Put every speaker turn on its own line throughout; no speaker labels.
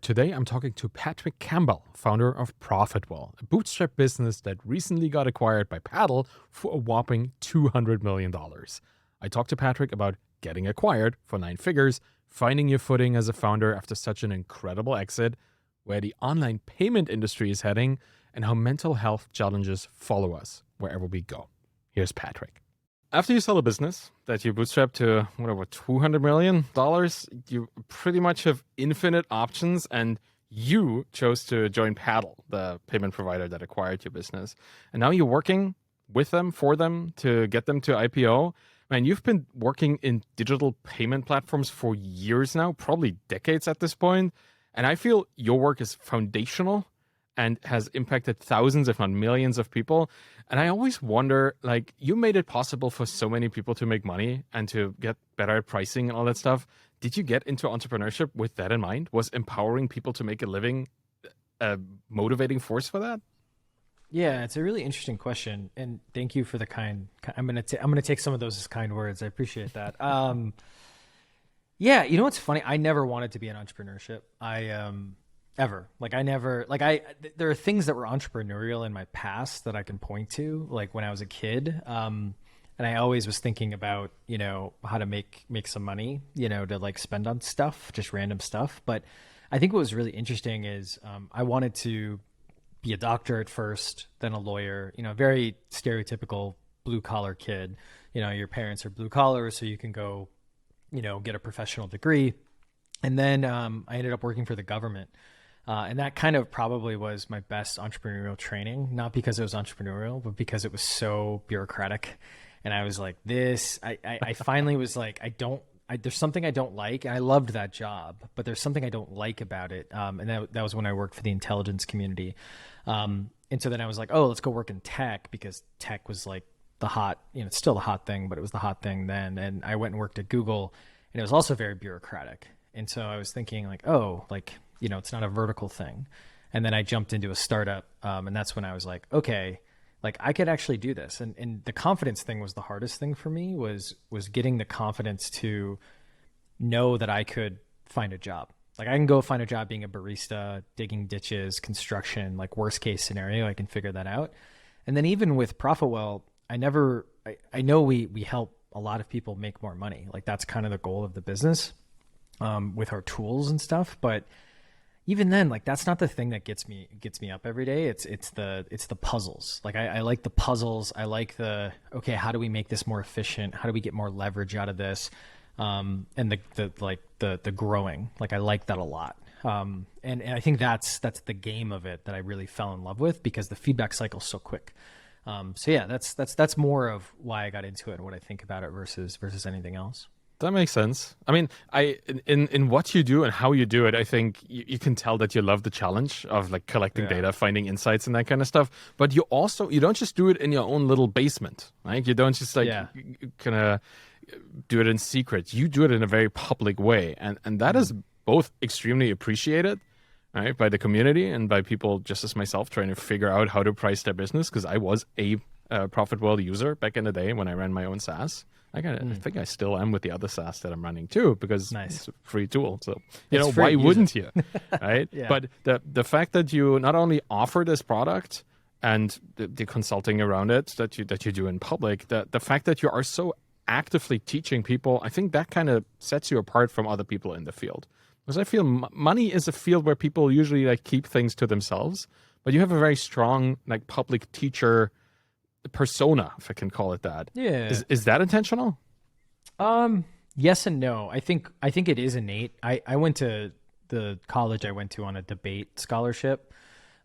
Today, I'm talking to Patrick Campbell, founder of ProfitWell, a bootstrap business that recently got acquired by Paddle for a whopping $200 million. I talked to Patrick about getting acquired for 9 figures, finding your footing as a founder after such an incredible exit, where the online payment industry is heading, and how mental health challenges follow us wherever we go. Here's Patrick. After you sell a business that you bootstrap to whatever $200 million, you pretty much have infinite options, and you chose to join Paddle, the payment provider that acquired your business. And now you're working with them, for them, to get them to IPO. Man, you've been working in digital payment platforms for years now, probably decades at this point. And I feel your work is foundational and has impacted thousands, if not millions of people. And I always wonder, like, you made it possible for so many people to make money and to get better at pricing and all that stuff. Did you get into entrepreneurship with that in mind? Was empowering people to make a living a motivating force for that?
Yeah, it's a really interesting question, and thank you for the kind. I'm gonna take some of those as kind words. I appreciate that. Yeah, you know what's funny? I never wanted to be in entrepreneurship. Ever. Like I never, like there are things that were entrepreneurial in my past that I can point to, like when I was a kid. And I always was thinking about, how to make some money, to like spend on stuff, just random stuff. But I think what was really interesting is, I wanted to be a doctor at first, then a lawyer, very stereotypical blue collar kid. Your parents are blue collar, so you can go, get a professional degree. And then, I ended up working for the government. And that kind of probably was my best entrepreneurial training, not because it was entrepreneurial, but because it was so bureaucratic. And I was like, I finally was like, there's something I don't like. And I loved that job, but there's something I don't like about it. And that was when I worked for the intelligence community. And so then I was like, oh, let's go work in tech, because tech was like the hot, it's still the hot thing, but it was the hot thing then. And I went and worked at Google, and it was also very bureaucratic. And so I was thinking like, it's not a vertical thing. And then I jumped into a startup. And that's when I was like, okay, like I could actually do this. And the confidence thing was the hardest thing for me, was getting the confidence to know that I could find a job. Like I can go find a job being a barista, digging ditches, construction, like worst case scenario, I can figure that out. And then even with ProfitWell, I know we help a lot of people make more money. Like that's kind of the goal of the business, with our tools and stuff. But even then, like that's not the thing that gets me up every day. It's the puzzles. Like I like the puzzles. I like okay, how do we make this more efficient? How do we get more leverage out of this? And the growing. Like I like that a lot. And I think that's the game of it that I really fell in love with, because the feedback cycle's so quick. So yeah, that's more of why I got into it and what I think about it versus anything else.
That makes sense. I mean, in what you do and how you do it, I think you can tell that you love the challenge of like collecting data, finding insights and that kind of stuff. But you don't just do it in your own little basement, right? You don't just like kind of do it in secret. You do it in a very public way. And that is both extremely appreciated, right, by the community and by people just as myself trying to figure out how to price their business, because I was a ProfitWell user back in the day when I ran my own SaaS. I think I still am with the other SaaS that I'm running too, because it's a free tool. So, why wouldn't you? Right? Yeah. But the fact that you not only offer this product and the consulting around it that you do in public, the fact that you are so actively teaching people, I think that kind of sets you apart from other people in the field. Because I feel money is a field where people usually like keep things to themselves, but you have a very strong like public teacher persona, if I can call it that.
Yeah.
Is that intentional?
Yes and no. I think it is innate. I went to the college I went to on a debate scholarship.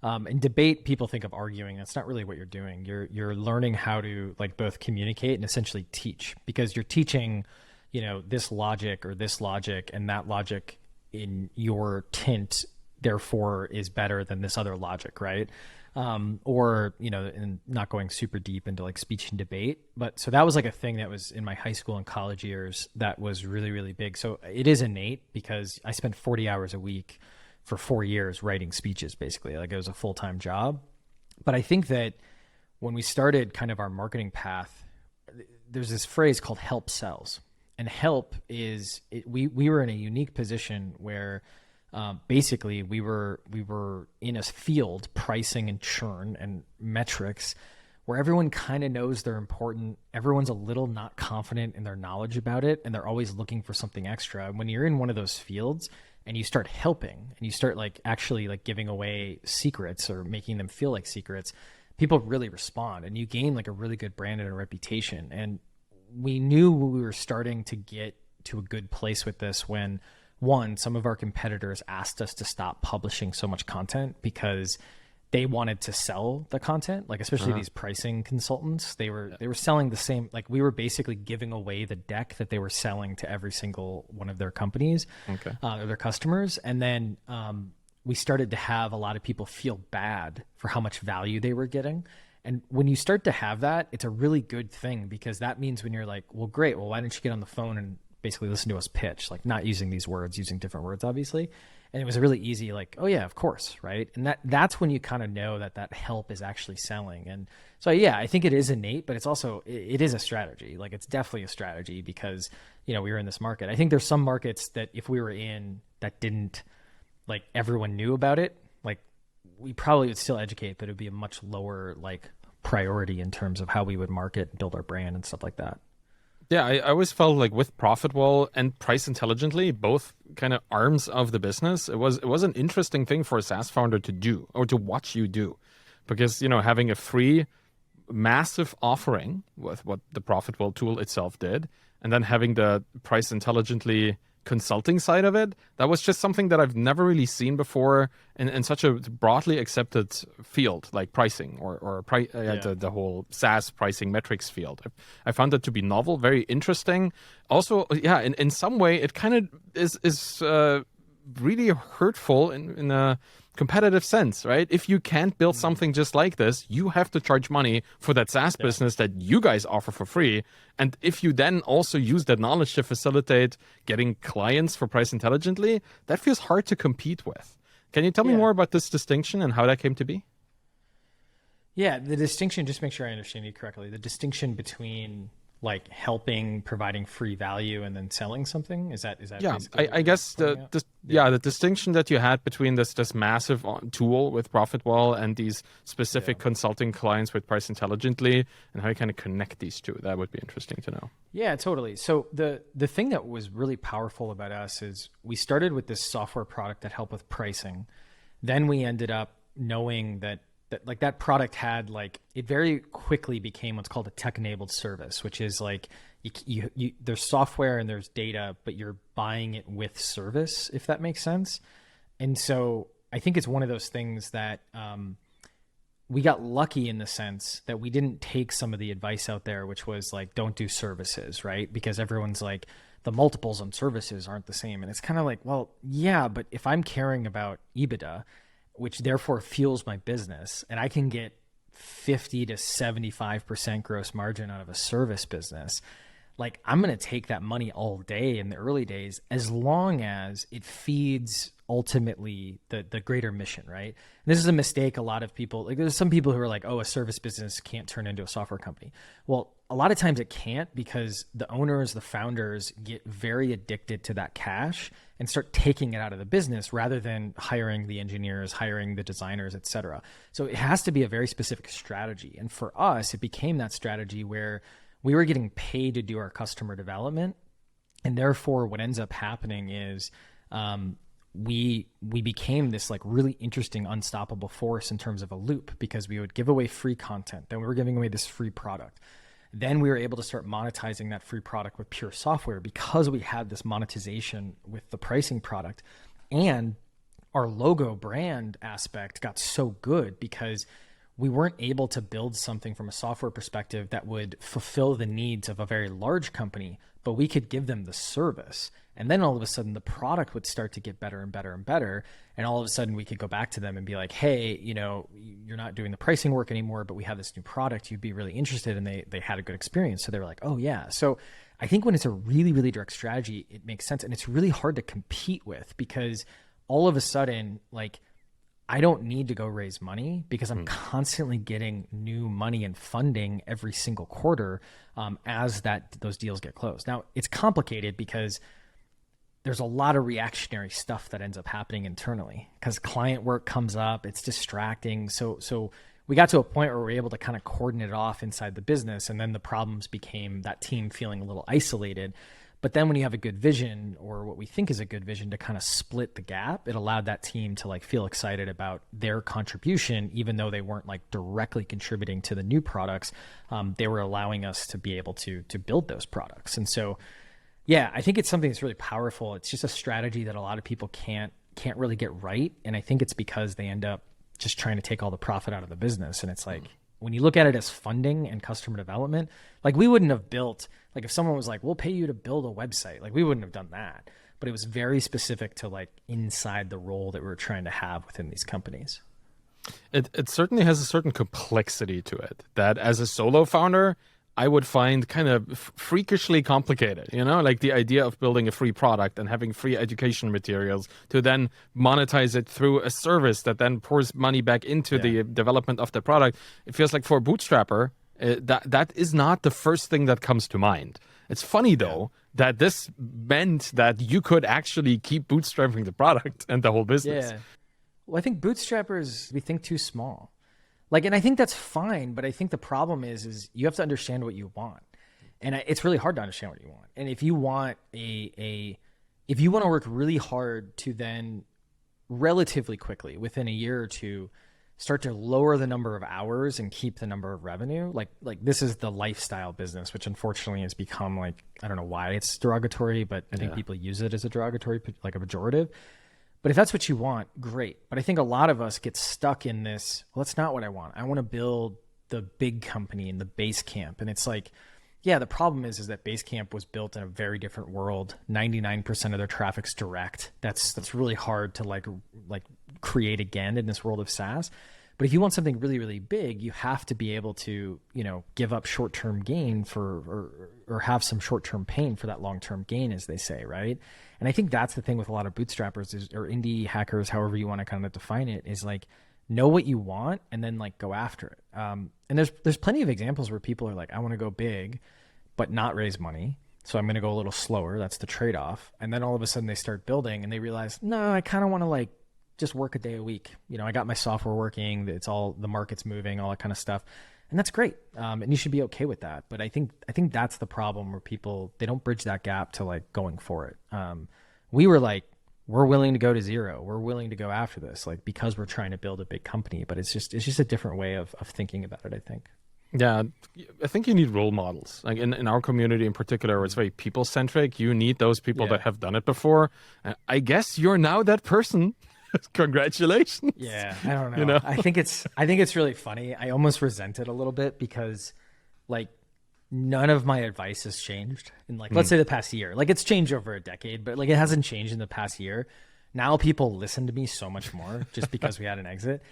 In debate, people think of arguing. That's not really what you're doing. You're learning how to like both communicate and essentially teach, because you're teaching, this logic or this logic, and that logic in your tint therefore is better than this other logic, right? Or, and not going super deep into like speech and debate. But so that was like a thing that was in my high school and college years that was really, really big. So it is innate, because I spent 40 hours a week for 4 years writing speeches, basically. Like it was a full-time job. But I think that when we started kind of our marketing path, there's this phrase called help sells. And help is, we were in a unique position where basically we were in a field, pricing and churn and metrics, where everyone kind of knows they're important. Everyone's a little not confident in their knowledge about it, and they're always looking for something extra. When you're in one of those fields and you start helping and you start like actually like giving away secrets or making them feel like secrets, people really respond, and you gain like a really good brand and a reputation. And we knew we were starting to get to a good place with this when, one, some of our competitors asked us to stop publishing so much content because they wanted to sell the content, like especially these pricing consultants. They were selling the same, like we were basically giving away the deck that they were selling to every single one of their companies, or their customers. And then we started to have a lot of people feel bad for how much value they were getting. And when you start to have that, it's a really good thing, because that means when you're like, well, great, well, why don't you get on the phone and basically listen to us pitch, like not using these words, using different words, obviously. And it was really easy, like, oh yeah, of course, right? And that's when you kind of know that help is actually selling. And so, yeah, I think it is innate, but it's also, it is a strategy. Like it's definitely a strategy because, we were in this market. I think there's some markets that if we were in that didn't, like everyone knew about it, like we probably would still educate, but it would be a much lower like priority in terms of how we would market, build our brand and stuff like that.
Yeah, I always felt like with ProfitWell and Price Intelligently, both kind of arms of the business, it was an interesting thing for a SaaS founder to do or to watch you do. Because, having a free, massive offering with what the ProfitWell tool itself did, and then having the Price Intelligently consulting side of it, that was just something that I've never really seen before in such a broadly accepted field like pricing or the whole SaaS pricing metrics field. I found that to be novel, very interesting. Also, in some way, it kind of is really hurtful in a competitive sense, right? If you can't build something just like this, you have to charge money for that SaaS business that you guys offer for free. And if you then also use that knowledge to facilitate getting clients for Price Intelligently, that feels hard to compete with. Can you tell me more about this distinction and how that came to be?
Yeah, the distinction, just make sure I understand you correctly, the distinction between like helping, providing free value, and then selling something? Is that
I guess the distinction that you had between this massive tool with ProfitWell and these specific consulting clients with Price Intelligently, and how you kind of connect these two, that would be interesting to know.
Yeah, totally. So the thing that was really powerful about us is we started with this software product that helped with pricing. Then we ended up knowing that like that product had like, it very quickly became what's called a tech-enabled service, which is like you there's software and there's data, but you're buying it with service, if that makes sense. And so I think it's one of those things that we got lucky in the sense that we didn't take some of the advice out there, which was like, don't do services, right? Because everyone's like, the multiples on services aren't the same. And it's kind of like, well, yeah, but if I'm caring about EBITDA, which therefore fuels my business, and I can get 50 to 75% gross margin out of a service business, like I'm going to take that money all day in the early days, as long as it feeds ultimately the greater mission, right? And this is a mistake a lot of people, like there's some people who are like, oh, a service business can't turn into a software company. Well, a lot of times it can't, because the owners, the founders get very addicted to that cash and start taking it out of the business rather than hiring the engineers, hiring the designers, et cetera. So it has to be a very specific strategy. And for us, it became that strategy where we were getting paid to do our customer development. And therefore what ends up happening is we became this like really interesting, unstoppable force in terms of a loop, because we would give away free content. Then we were giving away this free product. Then we were able to start monetizing that free product with pure software, because we had this monetization with the pricing product. And our logo brand aspect got so good because we weren't able to build something from a software perspective that would fulfill the needs of a very large company, but we could give them the service. And then all of a sudden the product would start to get better and better and better. And all of a sudden we could go back to them and be like, hey, you're not doing the pricing work anymore, but we have this new product. You'd be really interested. And they had a good experience. So they were like, oh yeah. So I think when it's a really, really direct strategy, it makes sense. And it's really hard to compete with, because all of a sudden, like, I don't need to go raise money because I'm constantly getting new money and funding every single quarter as those deals get closed. Now, it's complicated because there's a lot of reactionary stuff that ends up happening internally because client work comes up, it's distracting. So we got to a point where we're able to kind of coordinate it off inside the business. And then the problems became that team feeling a little isolated. But then when you have a good vision, or what we think is a good vision, to kind of split the gap, it allowed that team to like feel excited about their contribution, even though they weren't like directly contributing to the new products. They were allowing us to be able to build those products. And so, yeah, I think it's something that's really powerful. It's just a strategy that a lot of people can't really get right. And I think it's because they end up just trying to take all the profit out of the business. And it's like, when you look at it as funding and customer development, like we wouldn't have built, like if someone was like, we'll pay you to build a website, like we wouldn't have done that. But it was very specific to like inside the role that we were trying to have within these companies.
It certainly has a certain complexity to it that as a solo founder, I would find kind of freakishly complicated, you know, like the idea of building a free product and having free education materials to then monetize it through a service that then pours money back into the development of the product. It feels like for a bootstrapper, that is not the first thing that comes to mind. It's funny, though, that this meant that you could actually keep bootstrapping the product and the whole business.
Yeah. Well, I think bootstrappers, we think too small. Like, and I think that's fine, but I think the problem is you have to understand what you want. And it's really hard to understand what you want. And if you want if you want to work really hard to then relatively quickly, within a year or two, start to lower the number of hours and keep the number of revenue, like this is the lifestyle business, which unfortunately has become like, I don't know why it's derogatory, but I think people use it as a derogatory, like a pejorative. But if that's what you want, great. But I think a lot of us get stuck in this, well, that's not what I want. I want to build the big company in the Basecamp. And it's like, yeah, the problem is that Basecamp was built in a very different world. 99% of their traffic's direct. That's really hard to like create again in this world of SaaS. But if you want something really, really big, you have to be able to, you know, give up short-term gain or have some short-term pain for that long-term gain, as they say, right? And I think that's the thing with a lot of bootstrappers or indie hackers, however you want to kind of define it, is like, know what you want and then like go after it. And there's plenty of examples where people are like, I want to go big, but not raise money. So I'm going to go a little slower. That's the trade-off. And then all of a sudden they start building and they realize, no, I kind of want to like just work a day a week. You know, I got my software working. It's all, the market's moving, all that kind of stuff. And that's great. And you should be okay with that. But I think that's the problem, where people, they don't bridge that gap to like going for it. We were like, we're willing to go to zero. We're willing to go after this, like, because we're trying to build a big company. But it's just a different way of thinking about it, I think.
Yeah, I think you need role models. Like in our community in particular, it's very people-centric. You need those people that have done it before. I guess you're now that person. Congratulations.
Yeah, I don't know.
You know?
I think it's really funny. I almost resent it a little bit because, like, none of my advice has changed in, like, let's say the past year. Like, it's changed over a decade, but like it hasn't changed in the past year. Now people listen to me so much more just because we had an exit.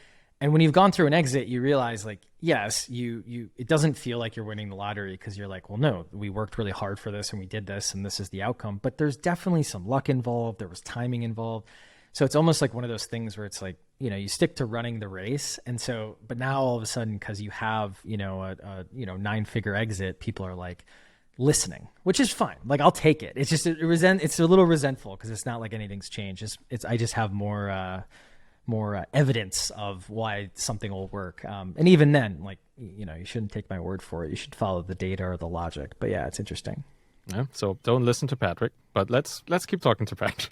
And when you've gone through an exit, you realize, like, yes, it doesn't feel like you're winning the lottery, because you're like, well, no, we worked really hard for this and we did this and this is the outcome. But there's definitely some luck involved. There was timing involved. So it's almost like one of those things where it's like, you know, you stick to running the race. And so, but now all of a sudden, because you have, you know, a 9-figure exit, people are like listening, which is fine. Like, I'll take it. It's just, it's a little resentful because it's not like anything's changed. I just have more evidence of why something will work. And even then, like, you know, you shouldn't take my word for it. You should follow the data or the logic. But yeah, it's interesting.
Yeah, so don't listen to Patrick, but let's keep talking to Patrick.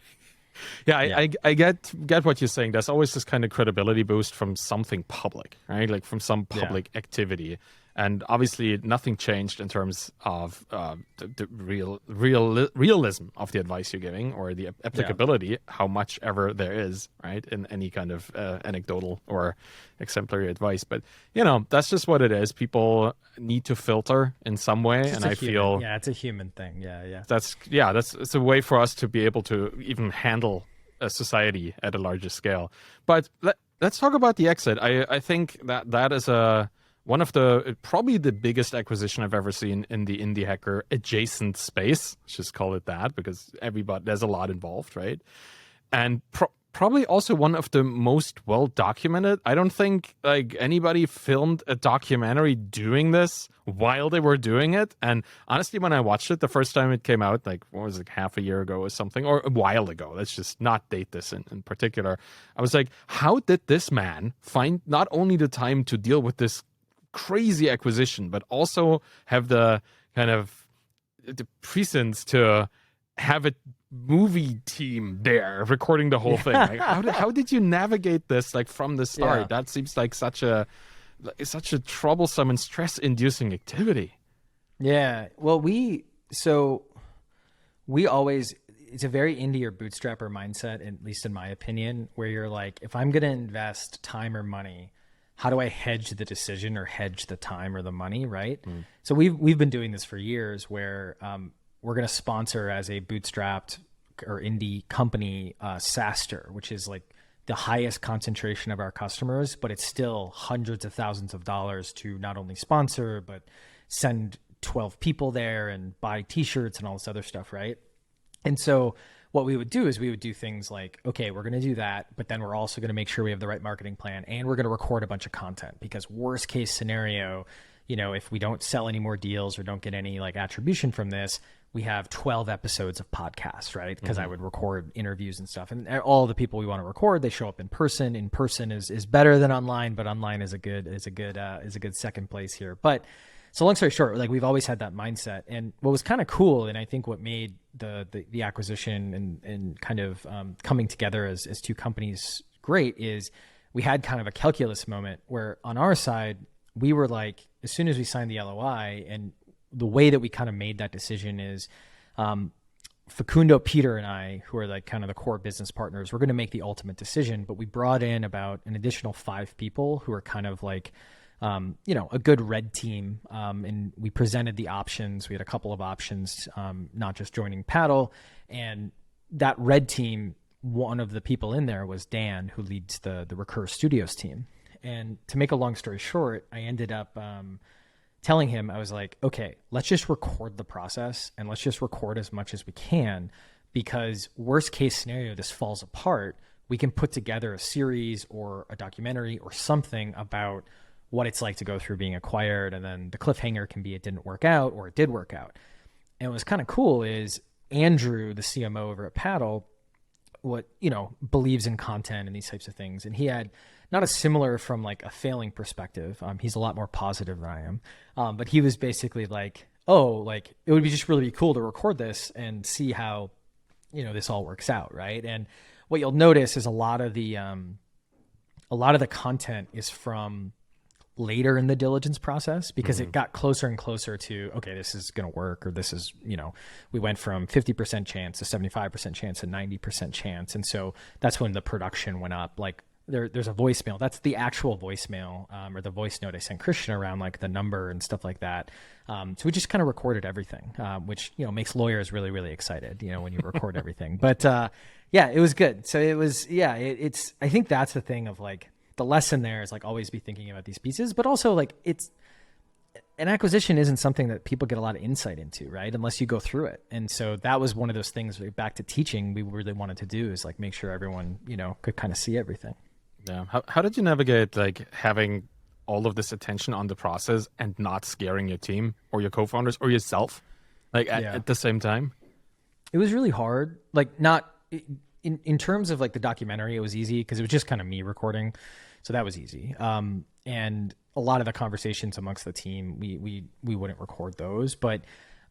I get what you're saying. There's always this kind of credibility boost from something public, right? Like from some public activity. And obviously nothing changed in terms of the realism of the advice you're giving, or the applicability, how much ever there is, right, in any kind of anecdotal or exemplary advice. But, you know, that's just what it is. People need to filter in some way. And I feel...
Yeah, it's a human thing.
It's a way for us to be able to even handle a society at a larger scale. But let's talk about the exit. I think that is one of probably the biggest acquisition I've ever seen in the indie hacker adjacent space. Let's just call it that, because there's a lot involved, right? And probably also one of the most well documented. I don't think like anybody filmed a documentary doing this while they were doing it. And honestly, when I watched it the first time it came out, like what was it, half a year ago or something, or a while ago, let's just not date this in particular. I was like, how did this man find not only the time to deal with this crazy acquisition, but also have the kind of the presence to have a movie team there recording the whole thing? Like, how did you navigate this like from the start? That seems like such a troublesome and stress-inducing activity.
Yeah. Well, we always, it's a very indie or bootstrapper mindset, at least in my opinion, where you're like, if I'm going to invest time or money, how do I hedge the decision or hedge the time or the money, right? So we've been doing this for years where we're going to sponsor as a bootstrapped or indie company SaaSter, which is like the highest concentration of our customers, but it's still hundreds of thousands of dollars to not only sponsor, but send 12 people there and buy t-shirts and all this other stuff, right? And so what we would do is we would do things like, okay, we're going to do that, but then we're also going to make sure we have the right marketing plan, and we're going to record a bunch of content, because worst case scenario, if we don't sell any more deals or don't get any like attribution from this, we have 12 episodes of podcasts, right? Because I would record interviews and stuff, and all the people we want to record, they show up in person. In person is better than online, but online is a good second place here. But so long story short, like we've always had that mindset. And what was kind of cool, and I think what made the acquisition and kind of coming together as two companies great, is we had kind of a calculus moment where on our side, we were like, as soon as we signed the LOI, and the way that we kind of made that decision is Facundo, Peter, and I, who are like kind of the core business partners, we're going to make the ultimate decision, but we brought in about an additional 5 people who are kind of like, a good red team. And we presented the options. We had a couple of options, not just joining Paddle. And that red team, one of the people in there was Dan, who leads the Recur Studios team. And to make a long story short, I ended up telling him, I was like, okay, let's just record the process, and let's just record as much as we can, because worst case scenario, this falls apart, we can put together a series or a documentary or something about what it's like to go through being acquired. And then the cliffhanger can be it didn't work out or it did work out. And what's kind of cool is Andrew, the CMO over at Paddle, believes in content and these types of things. And he had not a similar from like a failing perspective. He's a lot more positive than I am. But he was basically like, oh, like it would be just really cool to record this and see how, this all works out. Right. And what you'll notice is a lot of the content is from later in the diligence process, because it got closer and closer to, okay, this is going to work, or this is, we went from 50% chance to 75% chance to 90% chance. And so that's when the production went up. Like there's a voicemail. That's the actual voicemail, or the voice note I sent Christian around like the number and stuff like that. So we just kind of recorded everything, which, makes lawyers really, really excited, when you record everything. But yeah, it was good. So it was, it's, I think that's the thing of like, the lesson there is like always be thinking about these pieces, but also like it's an acquisition isn't something that people get a lot of insight into, right? Unless you go through it. And so that was one of those things back to teaching we really wanted to do, is like make sure everyone, could kind of see everything.
Yeah. How did you navigate like having all of this attention on the process and not scaring your team or your co-founders or yourself like at the same time?
It was really hard. Like not in terms of like the documentary, it was easy because it was just kind of me recording. So that was easy. And a lot of the conversations amongst the team, we wouldn't record those. But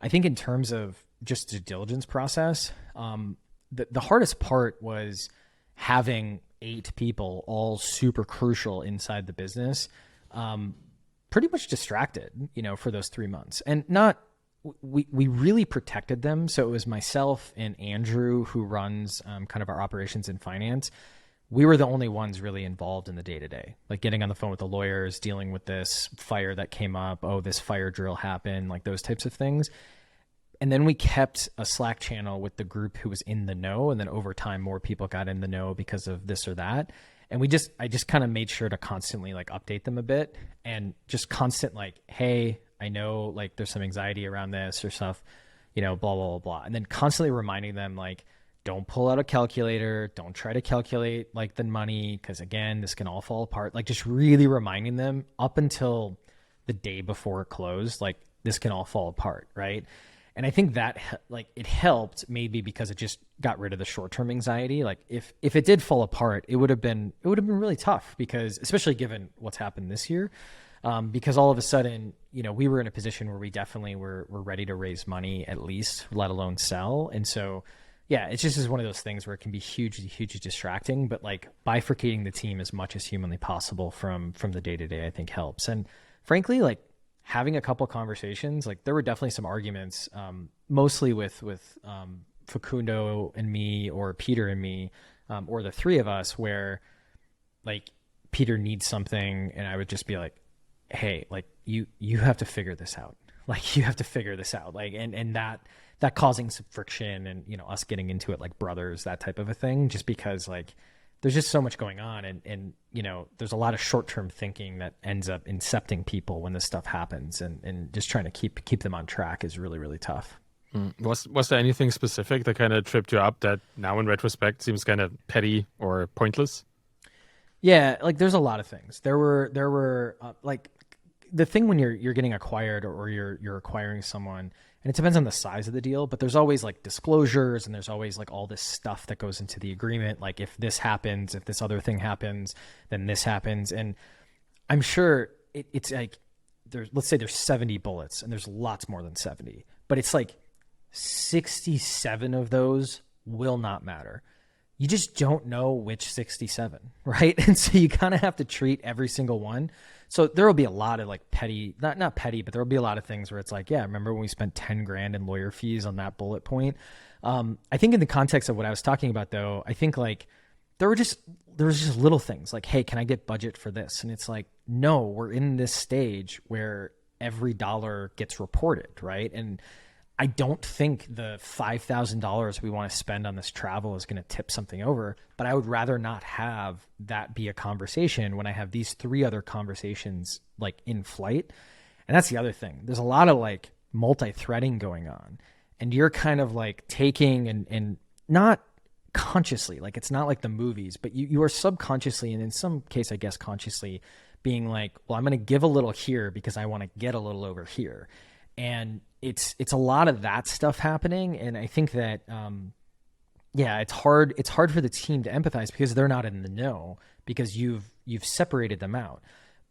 I think in terms of just the diligence process, the hardest part was having 8 people, all super crucial inside the business, pretty much distracted, for those 3 months. And we really protected them. So it was myself and Andrew, who runs kind of our operations and finance. We were the only ones really involved in the day-to-day, like getting on the phone with the lawyers, dealing with this fire that came up. Oh, this fire drill happened, like those types of things. And then we kept a Slack channel with the group who was in the know. And then over time, more people got in the know because of this or that. And I just kind of made sure to constantly like update them a bit, and just constant like, hey, I know like there's some anxiety around this or stuff, blah, blah, blah, blah. And then constantly reminding them like, don't pull out a calculator. Don't try to calculate like the money, because again, this can all fall apart. Like just really reminding them up until the day before it closed, like this can all fall apart, right? And I think that like it helped maybe because it just got rid of the short-term anxiety. Like if it did fall apart, it would have been really tough, because especially given what's happened this year, because all of a sudden, we were in a position where we definitely were ready to raise money at least, let alone sell. And so, yeah, it's just is one of those things where it can be hugely distracting, but like bifurcating the team as much as humanly possible from the day-to-day, I think helps. And frankly, like having a couple conversations, like there were definitely some arguments, mostly with Facundo and me, or Peter and me, or the three of us, where like Peter needs something and I would just be like, hey, like you have to figure this out. Like you have to figure this out. Like, and that causing some friction and, us getting into it like brothers, that type of a thing, just because like there's just so much going on, and there's a lot of short-term thinking that ends up incepting people when this stuff happens, and just trying to keep them on track is really, really tough.
Was there anything specific that kind of tripped you up that now in retrospect seems kind of petty or pointless?
Yeah, like there's a lot of things. There were like the thing when you're getting acquired, or you're acquiring someone, and it depends on the size of the deal, but there's always like disclosures, and there's always like all this stuff that goes into the agreement. Like if this happens, if this other thing happens, then this happens. And I'm sure it's like let's say there's 70 bullets, and there's lots more than 70, but it's like 67 of those will not matter. You just don't know which 67, right? And so you kind of have to treat every single one. So there will be a lot of like petty, not petty, but there will be a lot of things where it's like, yeah, remember when we spent 10 grand in lawyer fees on that bullet point? I think in the context of what I was talking about though, I think like there was just little things like, hey, can I get budget for this? And it's like, no, we're in this stage where every dollar gets reported, right? And I don't think the $5,000 we want to spend on this travel is going to tip something over, but I would rather not have that be a conversation when I have these three other conversations like in flight. And that's the other thing. There's a lot of like multi-threading going on, and you're kind of like taking and not consciously, like it's not like the movies, but you are subconsciously, and in some case, I guess consciously, being like, well, I'm going to give a little here because I want to get a little over here. And it's a lot of that stuff happening. And I think that, it's hard for the team to empathize because they're not in the know, because you've separated them out,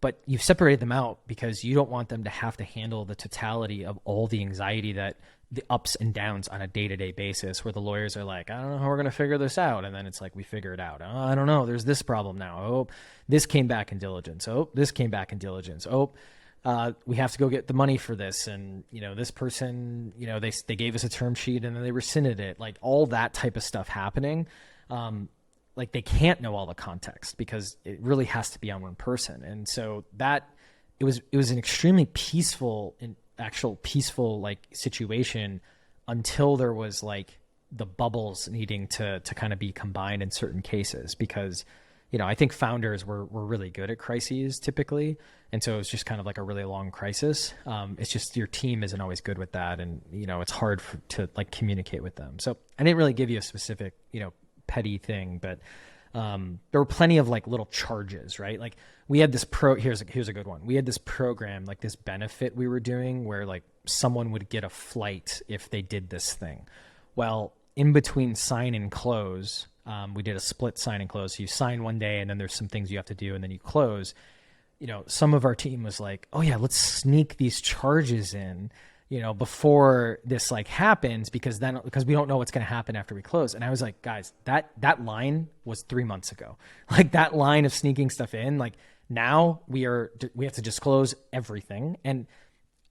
but you've separated them out because you don't want them to have to handle the totality of all the anxiety, that the ups and downs on a day-to-day basis, where the lawyers are like, I don't know how we're going to figure this out. And then it's like, we figure it out. Oh, I don't know. There's this problem now. Oh, this came back in diligence. Oh, this came back in diligence. Oh, we have to go get the money for this. And, this person, they gave us a term sheet and then they rescinded it. Like all that type of stuff happening. Like they can't know all the context because it really has to be on one person. And so that it was an extremely peaceful like situation until there was like the bubbles needing to kind of be combined in certain cases, because I think founders were really good at crises typically. And so it's just kind of like a really long crisis. It's just your team isn't always good with that. And, it's hard to like communicate with them. So I didn't really give you a specific, petty thing, but there were plenty of like little charges, right? Like we had this here's a good one. We had this program, like this benefit we were doing where like someone would get a flight if they did this thing. Well, in between sign and close, we did a split sign and close. So you sign one day and then there's some things you have to do and then you close. Some of our team was like, oh yeah, let's sneak these charges in, before this like happens, because we don't know what's going to happen after we close. And I was like, guys, that line was 3 months ago. Like that line of sneaking stuff in, like now we have to disclose everything, and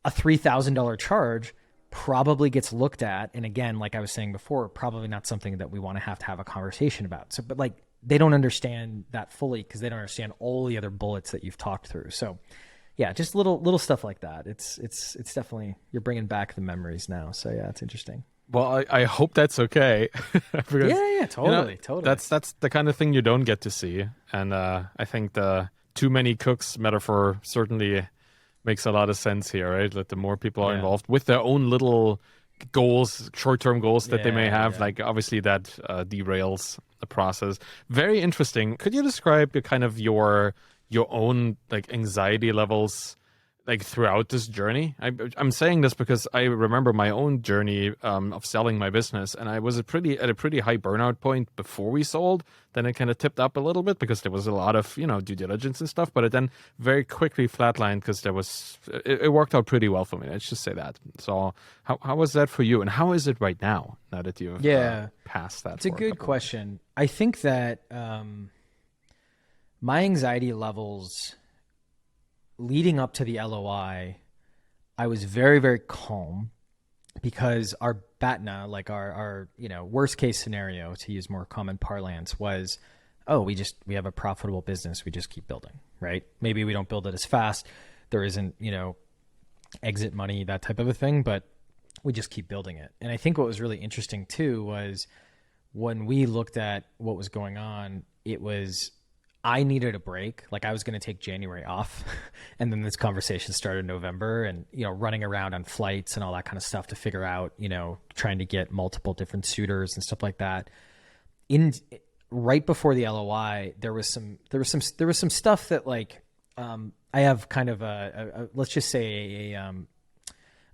a $3,000 charge probably gets looked at. And again, like I was saying before, probably not something that we want to have a conversation about. So, but like they don't understand that fully because they don't understand all the other bullets that you've talked through. So yeah, just little stuff like that. It's definitely, you're bringing back the memories now. So yeah, it's interesting.
Well, I hope that's okay. Because,
yeah, totally.
That's the kind of thing you don't get to see. And I think the too many cooks metaphor certainly makes a lot of sense here, right? That the more people are involved with their own little goals, short-term goals that they may
Yeah,
have.
yeah.
Like obviously that derails the process. Very interesting. Could you describe the kind of your own like anxiety levels like throughout this journey? I'm saying this because I remember my own journey of selling my business, and I was at a pretty high burnout point before we sold. Then it kind of tipped up a little bit because there was a lot of due diligence and stuff, but it then very quickly flatlined because it worked out pretty well for me. Let's just say that. So how was that for you, and how is it right now that you've
Yeah.
passed that?
It's a
for
good
couple of months?
question. I think that my anxiety levels leading up to the LOI, I was very, very calm because our BATNA, like our worst case scenario, to use more common parlance, was, oh, we have a profitable business. We just keep building, right? Maybe we don't build it as fast. There isn't, exit money, that type of a thing, but we just keep building it. And I think what was really interesting too was when we looked at what was going on, it was, I needed a break. Like I was going to take January off. And then this conversation started in November and, running around on flights and all that kind of stuff to figure out, trying to get multiple different suitors and stuff like that. Right before the LOI, there was some stuff that like, I have kind of a let's just say a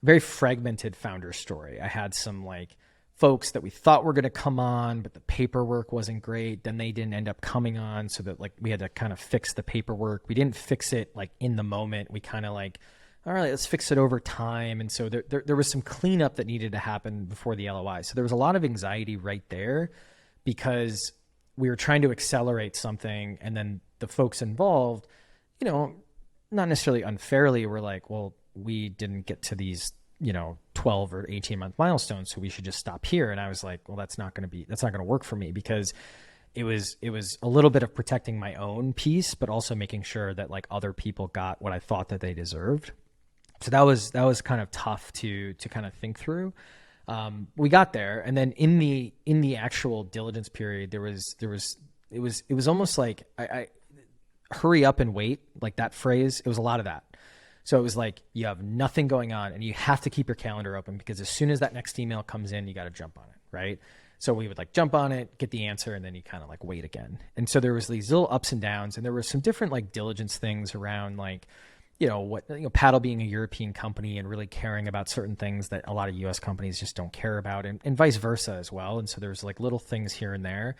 very fragmented founder story. I had some like folks that we thought were going to come on, but the paperwork wasn't great. Then they didn't end up coming on, so that like we had to kind of fix the paperwork. We didn't fix it like in the moment. We kind of like, all right, let's fix it over time. And so there was some cleanup that needed to happen before the LOI. So there was a lot of anxiety right there because we were trying to accelerate something, and then the folks involved, not necessarily unfairly, were like, well, we didn't get to these 12 or 18 month milestones, so we should just stop here. And I was like, well, that's not going to work for me, because it was a little bit of protecting my own peace, but also making sure that like other people got what I thought that they deserved. So that was kind of tough to kind of think through. We got there, and then in the actual diligence period, it was almost like I hurry up and wait, like that phrase. It was a lot of that. So it was like, you have nothing going on and you have to keep your calendar open, because as soon as that next email comes in, you got to jump on it. Right. So we would like jump on it, get the answer, and then you kind of like wait again. And so there was these little ups and downs, and there were some different like diligence things around like, Paddle being a European company and really caring about certain things that a lot of US companies just don't care about, and vice versa as well. And so there's like little things here and there.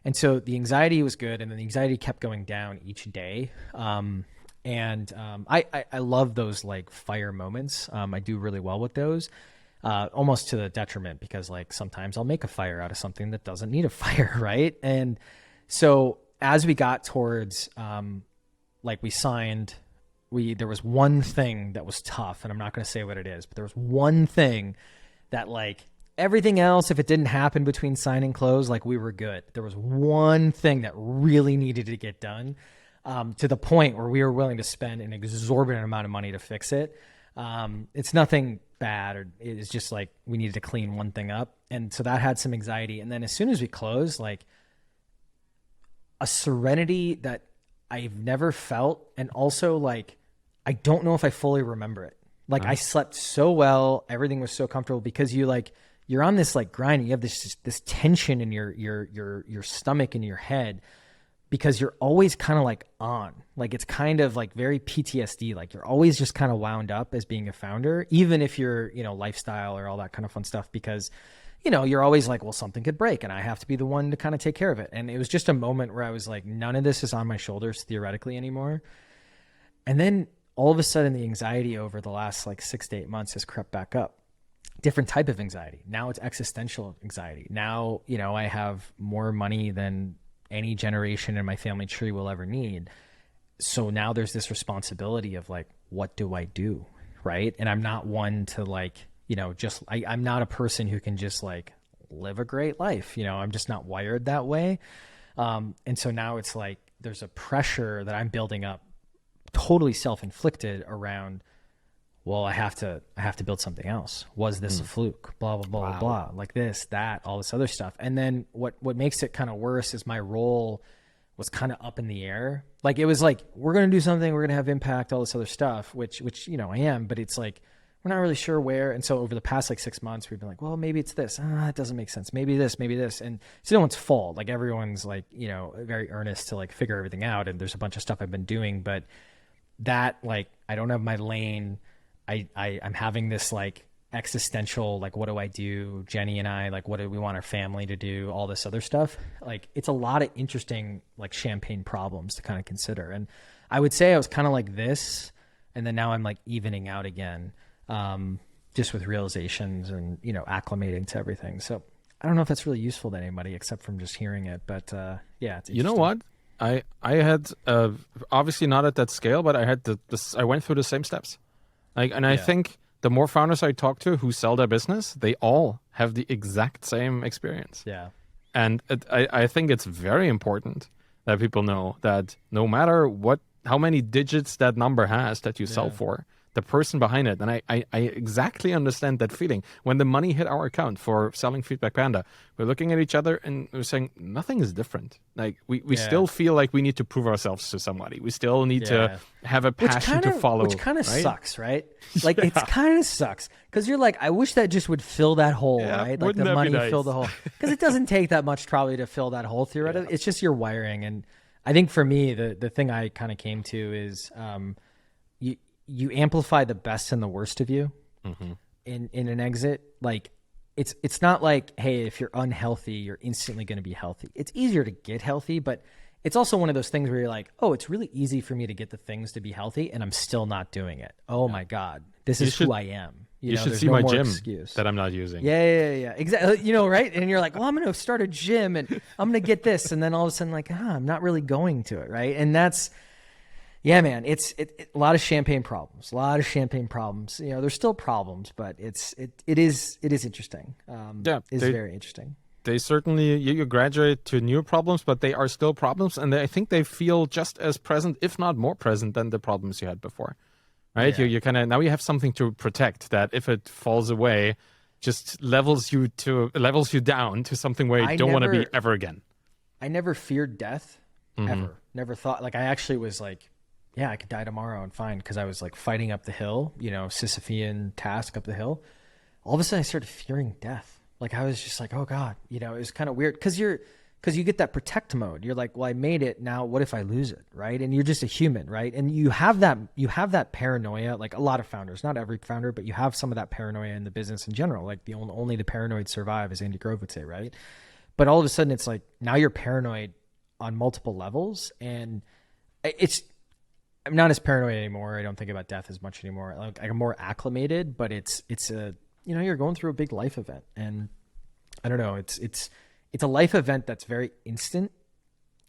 And so the anxiety was good. And then the anxiety kept going down each day. I love those like fire moments. I do really well with those, almost to the detriment, because like sometimes I'll make a fire out of something that doesn't need a fire. Right. And so as we got towards, like we signed, there was one thing that was tough, and I'm not going to say what it is, but there was one thing that like everything else, if it didn't happen between sign and close, like we were good. There was one thing that really needed to get done. To the point where we were willing to spend an exorbitant amount of money to fix it. It's nothing bad, or it's just like we needed to clean one thing up. And so that had some anxiety. And then as soon as we closed, like a serenity that I've never felt. And also like, I don't know if I fully remember it. Like I slept so well. Everything was so comfortable, because you're on this like grind. You have this tension in your stomach and your head, because you're always kind of like on, like it's kind of like very PTSD. Like you're always just kind of wound up as being a founder, even if you're, lifestyle or all that kind of fun stuff, because, you're always like, well, something could break and I have to be the one to kind of take care of it. And it was just a moment where I was like, none of this is on my shoulders theoretically anymore. And then all of a sudden the anxiety over the last like 6 to 8 months has crept back up. Different type of anxiety. Now it's existential anxiety. Now, I have more money than any generation in my family tree will ever need. So now there's this responsibility of like, what do I do? Right. And I'm not one to like, I'm not a person who can just like live a great life. I'm just not wired that way. And so now it's like, there's a pressure that I'm building up, totally self-inflicted, around, well, I have to build something else. Was this a fluke? Blah, blah, blah,
Wow.
blah, like this, that, all this other stuff. And then what makes it kind of worse is my role was kind of up in the air. Like it was like, we're going to do something, we're going to have impact, all this other stuff, which, I am, but it's like, we're not really sure where. And so over the past like 6 months, we've been like, well, maybe it's this. It doesn't make sense. Maybe this, maybe this. And it's no one's fault. Like everyone's like, very earnest to like figure everything out. And there's a bunch of stuff I've been doing, but that like, I don't have my lane. I'm having this like existential, like, what do I do? Jenny and I, like, what do we want our family to do? All this other stuff. Like, it's a lot of interesting, like champagne problems to kind of consider. And I would say I was kind of like this, and then now I'm like evening out again. Just with realizations and, acclimating to everything. So I don't know if that's really useful to anybody except from just hearing it, but, yeah, it's
You know what? I had, obviously not at that scale, but I had I went through the same steps. Like, and I think the more founders I talk to who sell their business, they all have the exact same experience.
Yeah.
And I think it's very important that people know that no matter how many digits that number has that you sell for, the person behind it. And I exactly understand that feeling. When the money hit our account for selling Feedback Panda, we're looking at each other and we're saying, nothing is different. Like we still feel like we need to prove ourselves to somebody. We still need to have a passion to follow.
Which kind of sucks, right? Like it kind of sucks. Because you're like, I wish that just would fill that hole, right? Like the money fill the hole. Because it doesn't take that much probably to fill that hole theoretically. It's just your wiring. And I think for me, the thing I kind of came to is you amplify the best and the worst of you in an exit. Like it's not like, hey, if you're unhealthy, you're instantly going to be healthy. It's easier to get healthy, but it's also one of those things where you're like, oh, it's really easy for me to get the things to be healthy and I'm still not doing it. Oh my God, this is who I am.
You should see my gym that I'm not using.
Yeah. Exactly. Right. And you're like, well, I'm going to start a gym and I'm going to get this. And then all of a sudden like, I'm not really going to it. Right. And that's, yeah, man, it's a lot of champagne problems. There's still problems, but it is interesting. It's very interesting.
They certainly, you graduate to new problems, but they are still problems. And I think they feel just as present, if not more present than the problems you had before, right? Yeah. You kind of, now you have something to protect that if it falls away, just levels you down to something where you don't want to be ever again.
I never feared death, ever. Never thought, like I actually was like, yeah, I could die tomorrow and fine, because I was like fighting up the hill, Sisyphean task up the hill. All of a sudden I started fearing death. Like I was just like, oh God, it was kind of weird because you get that protect mode. You're like, well, I made it. Now what if I lose it? Right. And you're just a human. Right. And you have that paranoia, like a lot of founders, not every founder, but you have some of that paranoia in the business in general. Like only the paranoid survive, as Andy Grove would say. Right. But all of a sudden it's like, now you're paranoid on multiple levels, and I'm not as paranoid anymore. I don't think about death as much anymore. Like I'm more acclimated, but it's a, you're going through a big life event, and I don't know, it's a life event that's very instant,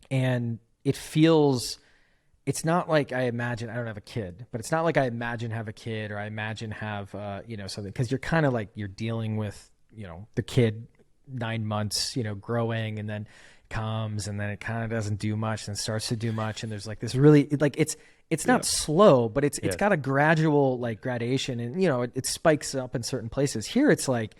and it's not like I imagine, I don't have a kid, but it's not like I imagine have a kid, or I imagine have, something, because you're kind of like, you're dealing with, the kid 9 months, growing, and then comes, and then it kind of doesn't do much and starts to do much. And there's like this really, like, it's not slow, but it's got a gradual like gradation, and it spikes up in certain places. Here it's like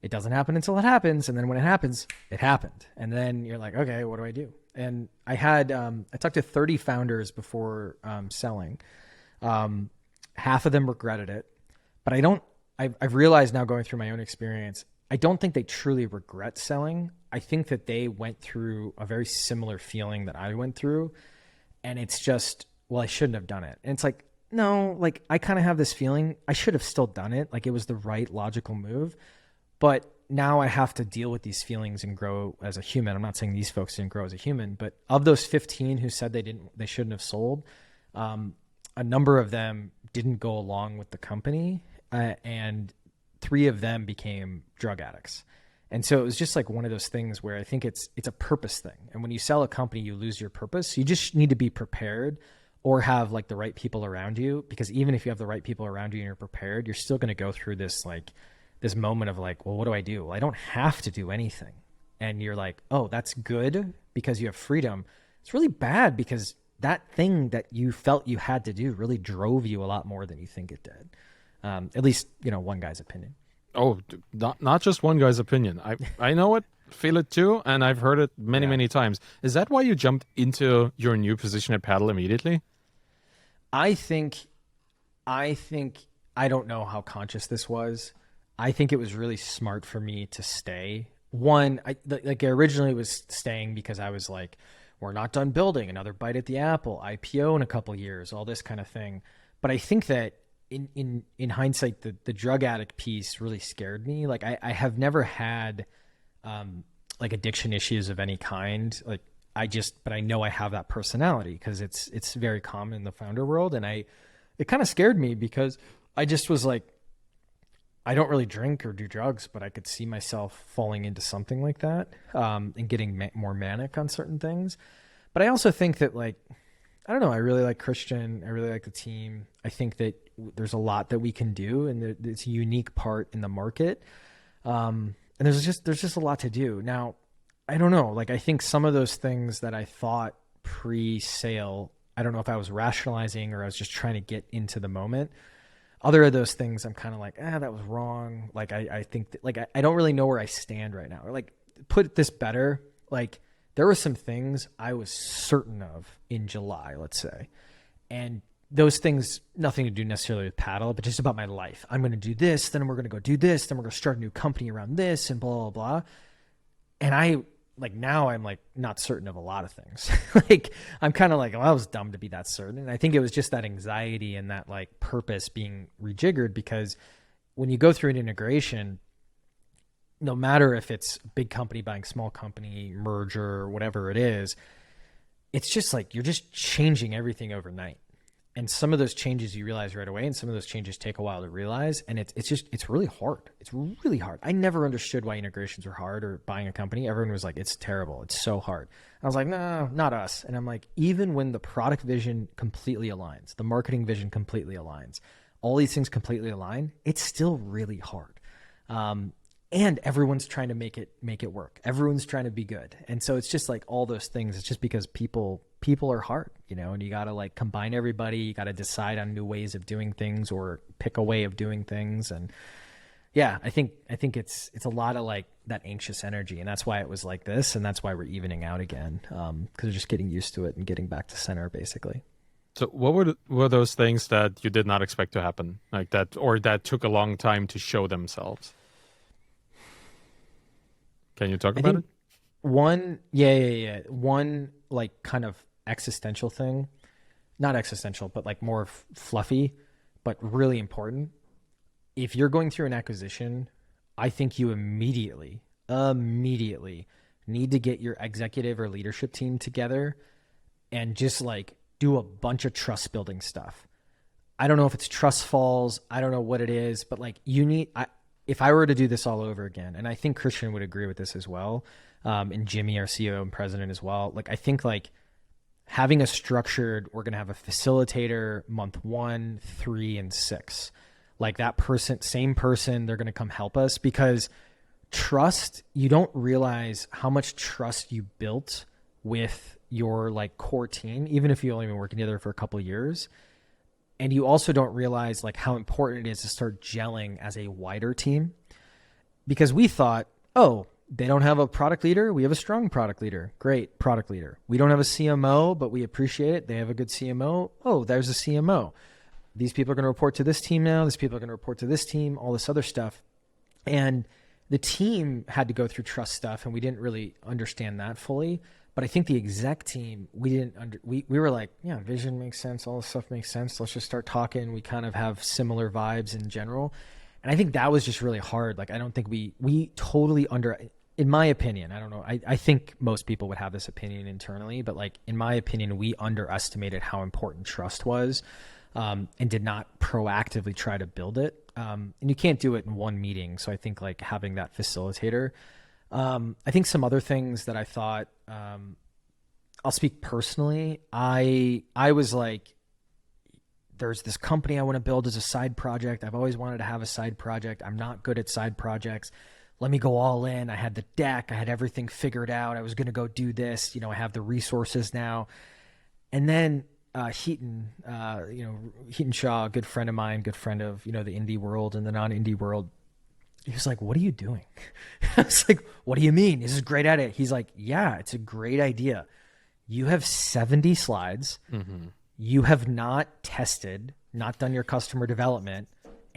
it doesn't happen until it happens, and then when it happens, it happened, and then you're like, okay, what do I do? And I had I talked to 30 founders before selling. Half of them regretted it, but I've realized now, going through my own experience, I don't think they truly regret selling. I think that they went through a very similar feeling that I went through, and it's just, well, I shouldn't have done it. And it's like, no, like I kind of have this feeling I should have still done it. Like it was the right logical move, but now I have to deal with these feelings and grow as a human. I'm not saying these folks didn't grow as a human, but of those 15 who said they shouldn't have sold, a number of them didn't go along with the company, and 3 of them became drug addicts. And so it was just like one of those things where I think it's a purpose thing. And when you sell a company, you lose your purpose. You just need to be prepared, or have like the right people around you, because even if you have the right people around you and you're prepared, you're still going to go through this moment of like, well, what do I do? Well, I don't have to do anything. And you're like, oh, that's good because you have freedom. It's really bad because that thing that you felt you had to do really drove you a lot more than you think it did. At least, one guy's opinion.
Oh, not just one guy's opinion. I know it, feel it too, and I've heard it many times. Is that why you jumped into your new position at Paddle immediately?
I think I don't know how conscious this was. I think it was really smart for me to stay. One, I originally was staying because I was like, we're not done building, another bite at the apple, IPO in a couple of years, all this kind of thing. But I think that in hindsight, the drug addict piece really scared me. Like I have never had like addiction issues of any kind. Like but I know I have that personality because it's very common in the founder world. And it kind of scared me because I just was like, I don't really drink or do drugs, but I could see myself falling into something like that, and getting more manic on certain things. But I also think that, like, I don't know, I really like Christian. I really like the team. I think that there's a lot that we can do, and it's a unique part in the market. And there's just a lot to do. Now, I don't know, like, I think some of those things that I thought pre-sale, I don't know if I was rationalizing or I was just trying to get into the moment. Other of those things, I'm kind of like, that was wrong. Like, I think that, like, I don't really know where I stand right now. Or, like, put this better, like, there were some things I was certain of in July, let's say. And those things, nothing to do necessarily with paddle, but just about my life. I'm going to do this, then we're going to go do this, then we're going to start a new company around this, and blah, blah, blah. And now I'm like not certain of a lot of things. Like, I'm kind of like, well, I was dumb to be that certain. And I think it was just that anxiety and that like purpose being rejiggered, because when you go through an integration, no matter if it's big company buying small company, merger, whatever it is, it's just like, you're just changing everything overnight. And some of those changes you realize right away, and some of those changes take a while to realize. And it's really hard. It's really hard. I never understood why integrations were hard, or buying a company. Everyone was like, it's terrible. It's so hard. I was like, no, not us. And I'm like, even when the product vision completely aligns, the marketing vision completely aligns, all these things completely align, it's still really hard. And everyone's trying to make it work. Everyone's trying to be good. And so it's just like all those things. It's just because people are hard, and you got to like combine everybody. You got to decide on new ways of doing things, or pick a way of doing things. And yeah, I think it's a lot of like that anxious energy, and that's why it was like this. And that's why we're evening out again. Cause we're just getting used to it and getting back to center basically.
So what were those things that you did not expect to happen, like that, or that took a long time to show themselves? Can you talk about it?
One, one like kind of existential thing, not existential, but like more fluffy, but really important. If you're going through an acquisition, I think you immediately need to get your executive or leadership team together and just like do a bunch of trust building stuff. I don't know if it's trust falls. I don't know what it is, but like if I were to do this all over again, and I think Christian would agree with this as well, and Jimmy, our CEO and president as well, like I think like having a structured, we're going to have a facilitator month 1, 3, and 6. Like that person, same person, they're going to come help us, because trust, you don't realize how much trust you built with your like core team, even if you only been working together for a couple of years. And you also don't realize like how important it is to start gelling as a wider team, because we thought, oh, they don't have a product leader. We have a strong product leader. Great product leader. We don't have a CMO, but we appreciate it. They have a good CMO. Oh, there's a CMO. These people are going to report to this team now. These people are going to report to this team, all this other stuff. And the team had to go through trust stuff, and we didn't really understand that fully. But I think the exec team, we were like, yeah, vision makes sense. All this stuff makes sense. Let's just start talking. We kind of have similar vibes in general. And I think that was just really hard. Like, I don't think we totally in my opinion, I don't know. I think most people would have this opinion internally, but like, in my opinion, we underestimated how important trust was, and did not proactively try to build it. And you can't do it in one meeting. So I think like having that facilitator. I think some other things that I thought, I'll speak personally. I was like, there's this company I want to build as a side project. I've always wanted to have a side project. I'm not good at side projects. Let me go all in. I had the deck. I had everything figured out. I was going to go do this. I have the resources now. And then Heaton, Heaton Shaw, a good friend of mine, good friend of, the indie world and the non-indie world. He was like, what are you doing? I was like, what do you mean? This is great at it. He's like, yeah, it's a great idea. You have 70 slides. Mm-hmm. You have not tested, not done your customer development,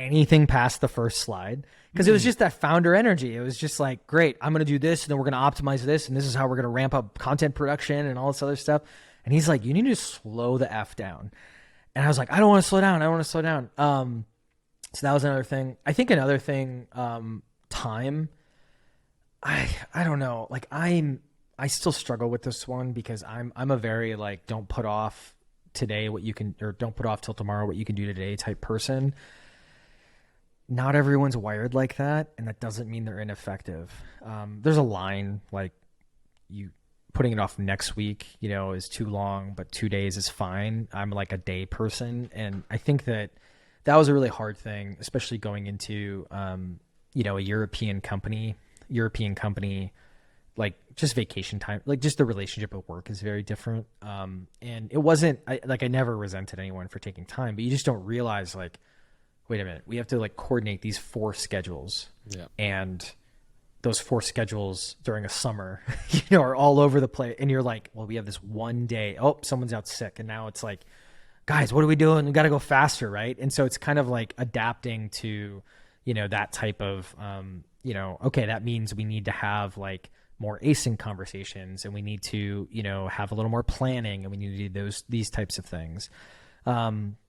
anything past the first slide because it was just that founder energy. It was just like, great, I'm going to do this and then we're going to optimize this. And this is how we're going to ramp up content production and all this other stuff. And he's like, you need to slow the F down. And I was like, I don't want to slow down. I don't want to slow down. So that was another thing. I think another thing, time, I don't know. Like I still struggle with this one because I'm a very like, don't put off today what you can, or don't put off till tomorrow what you can do today type person. Not everyone's wired like that, and that doesn't mean they're ineffective. There's a line like you putting it off next week, is too long, but 2 days is fine. I'm like a day person, and I think that was a really hard thing, especially going into a European company, like just vacation time, like just the relationship at work is very different. And it wasn't I never resented anyone for taking time, but you just don't realize like, wait a minute, we have to like coordinate these 4 schedules. Yeah. And those 4 schedules during a summer, are all over the place. And you're like, well, we have this one day. Oh, someone's out sick. And now it's like, guys, what are we doing? We got to go faster. Right. And so it's kind of like adapting to, that type of, okay, that means we need to have like more async conversations and we need to, have a little more planning and we need to do these types of things.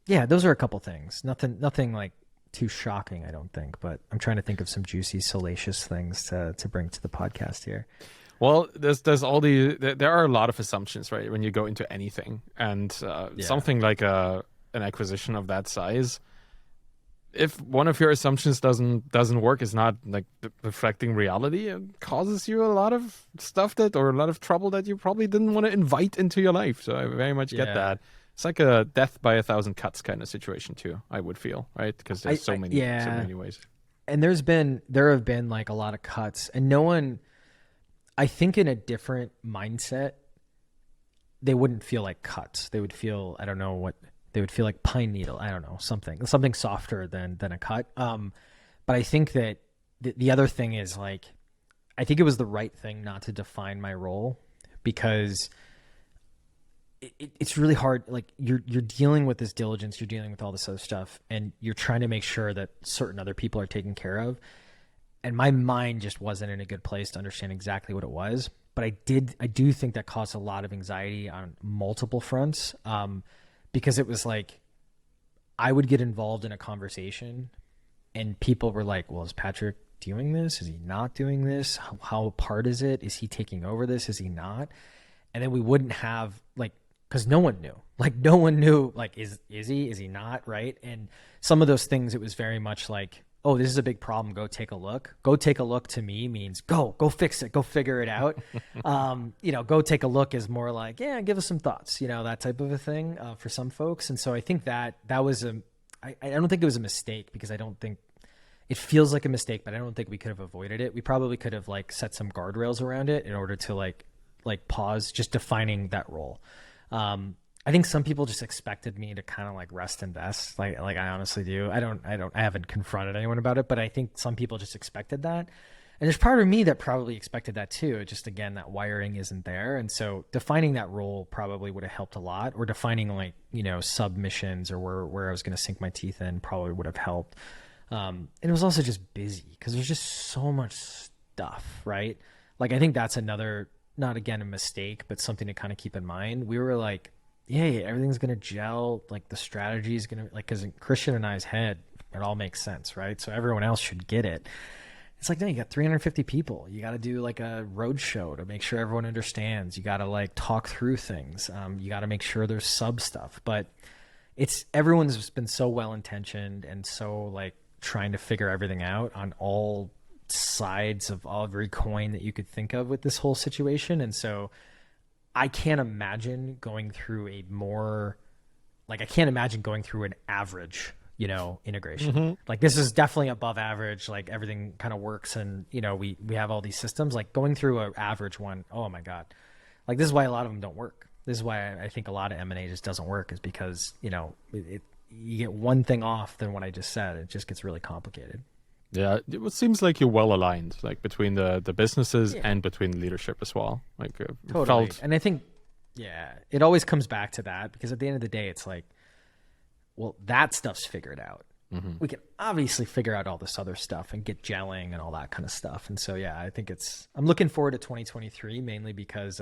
Yeah, those are a couple things. Nothing like too shocking, I don't think, but I'm trying to think of some juicy, salacious things to bring to the podcast here.
Well, there are a lot of assumptions, right? When you go into anything, and something like an acquisition of that size, if one of your assumptions doesn't work, is not like reflecting reality, it causes you a lot of stuff or a lot of trouble that you probably didn't want to invite into your life. So I very much get that. It's like a death by 1,000 cuts kind of situation too, I would feel, right? Because there's so many ways.
And there have been like a lot of cuts, and no one, I think in a different mindset, they wouldn't feel like cuts. They would feel, I don't know what, they would feel like pine needle. I don't know, something softer than a cut. But I think that the other thing is like, I think it was the right thing not to define my role, because it's really hard. Like you're dealing with this diligence, you're dealing with all this other stuff, and you're trying to make sure that certain other people are taken care of. And my mind just wasn't in a good place to understand exactly what it was. But I do think that caused a lot of anxiety on multiple fronts. Because it was like, I would get involved in a conversation and people were like, well, is Patrick doing this? Is he not doing this? How part is it? Is he taking over this? Is he not? And then we wouldn't have like, because no one knew, like, is he, is he not? Right. And some of those things, it was very much like, oh, this is a big problem. Go take a look. Go take a look to me means go fix it. Go figure it out. Go take a look is more like, yeah, give us some thoughts, that type of a thing for some folks. And so I think that was I don't think it was a mistake, because I don't think it feels like a mistake, but I don't think we could have avoided it. We probably could have like set some guardrails around it in order to like pause just defining that role. I think some people just expected me to kind of like rest and vest. Like I honestly do. I haven't confronted anyone about it, but I think some people just expected that. And there's part of me that probably expected that too. Just again, that wiring isn't there. And so defining that role probably would have helped a lot, or defining like, submissions or where I was going to sink my teeth in probably would have helped. And it was also just busy because there's just so much stuff, right? Like, I think that's another, not again a mistake, but something to kind of keep in mind. We were like, yeah, everything's going to gel. Like the strategy is going to, like, because in Christian and I's head, it all makes sense, right? So everyone else should get it. It's like, no, you got 350 people. You got to do like a road show to make sure everyone understands. You got to like talk through things. You got to make sure there's sub stuff, but everyone's been so well-intentioned and so like trying to figure everything out on all sides of every coin that you could think of with this whole situation. And so I can't imagine going through an average, integration. Mm-hmm. Like this is definitely above average. Like everything kind of works, and we have all these systems. Like going through an average one, oh my god! Like this is why a lot of them don't work. This is why I think a lot of M&A just doesn't work, is because you get one thing off than what I just said. It just gets really complicated.
Yeah, it seems like you're well aligned, like between the businesses and between leadership as well. Like
totally. And I think, it always comes back to that, because at the end of the day, it's like, well, that stuff's figured out. we can obviously figure out all this other stuff and get gelling and all that kind of stuff. And so, yeah, I think I'm looking forward to 2023 mainly because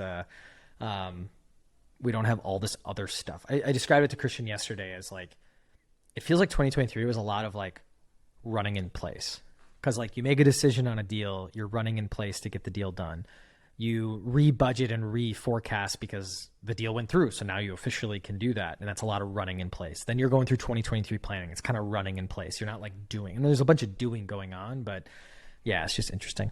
we don't have all this other stuff. I described it to Christian yesterday as like, it feels like 2023 was a lot of like running in place. Because like you make a decision on a deal, you're running in place to get the deal done. You re-budget and re-forecast because the deal went through. So now you officially can do that. And that's a lot of running in place. Then you're going through 2023 planning. It's kind of running in place. You're not like doing. And there's a bunch of doing going on. But yeah, it's just interesting.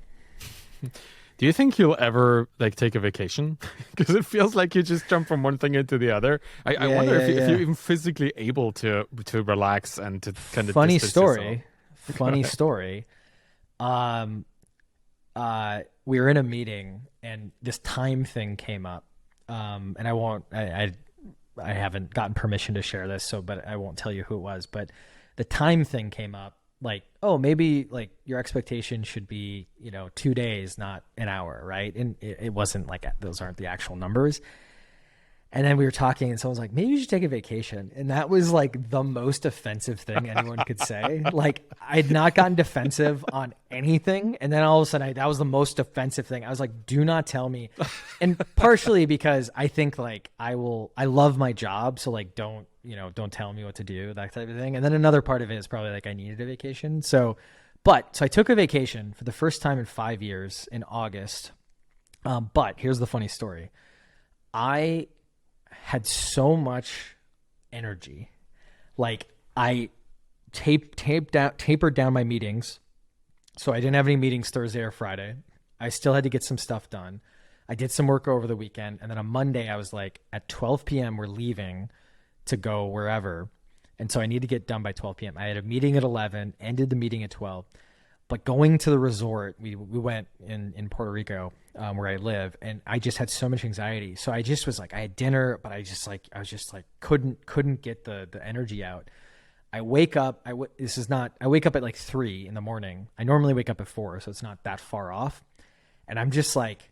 Do you think you'll ever like take a vacation? Because it feels like you just jump from one thing into the other. I wonder if you're even physically able to relax and to kind of
funny story. Funny story. We were in a meeting and this time thing came up. And I haven't gotten permission to share this, but I won't tell you who it was, but the time thing came up like, oh, maybe like your expectation should be, 2 days, not an hour. Right. And it wasn't like, those aren't the actual numbers. And then we were talking and someone's like, maybe you should take a vacation. And that was like the most offensive thing anyone could say. Like I'd not gotten defensive on anything. And then all of a sudden that was the most offensive thing. I was like, do not tell me. And partially because I think like I love my job. So like, don't tell me what to do, that type of thing. And then another part of it is probably like I needed a vacation. So I took a vacation for the first time in 5 years in August. But here's the funny story. I had so much energy. Like I tapered down my meetings. So I didn't have any meetings Thursday or Friday. I still had to get some stuff done. I did some work over the weekend. And then on Monday, I was like, at 12 p.m., we're leaving to go wherever. And so I need to get done by 12 p.m. I had a meeting at 11, ended the meeting at 12. But going to the resort, we went in Puerto Rico, where I live, and I just had so much anxiety. So I just was like, I had dinner, but I was just like couldn't get the energy out. I wake up. I wake up at like 3 in the morning. I normally wake up at 4, so it's not that far off. And I'm just like,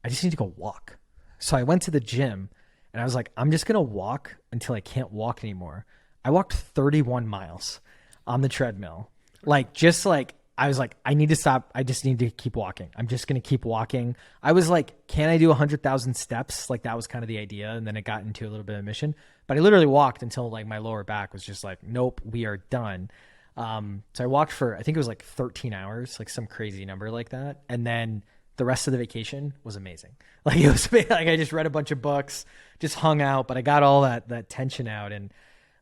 I just need to go walk. So I went to the gym, and I was like, I'm just gonna walk until I can't walk anymore. I walked 31 miles on the treadmill. I was like, I need to stop. I just need to keep walking. I'm just going to keep walking. I was like, can I do 100,000 steps? Like that was kind of the idea. And then it got into a little bit of a mission, but I literally walked until like my lower back was just like, nope, we are done. So I walked for, I think it was like 13 hours, like some crazy number like that. And then the rest of the vacation was amazing. Like it was like, I just read a bunch of books, just hung out, but I got all that tension out. And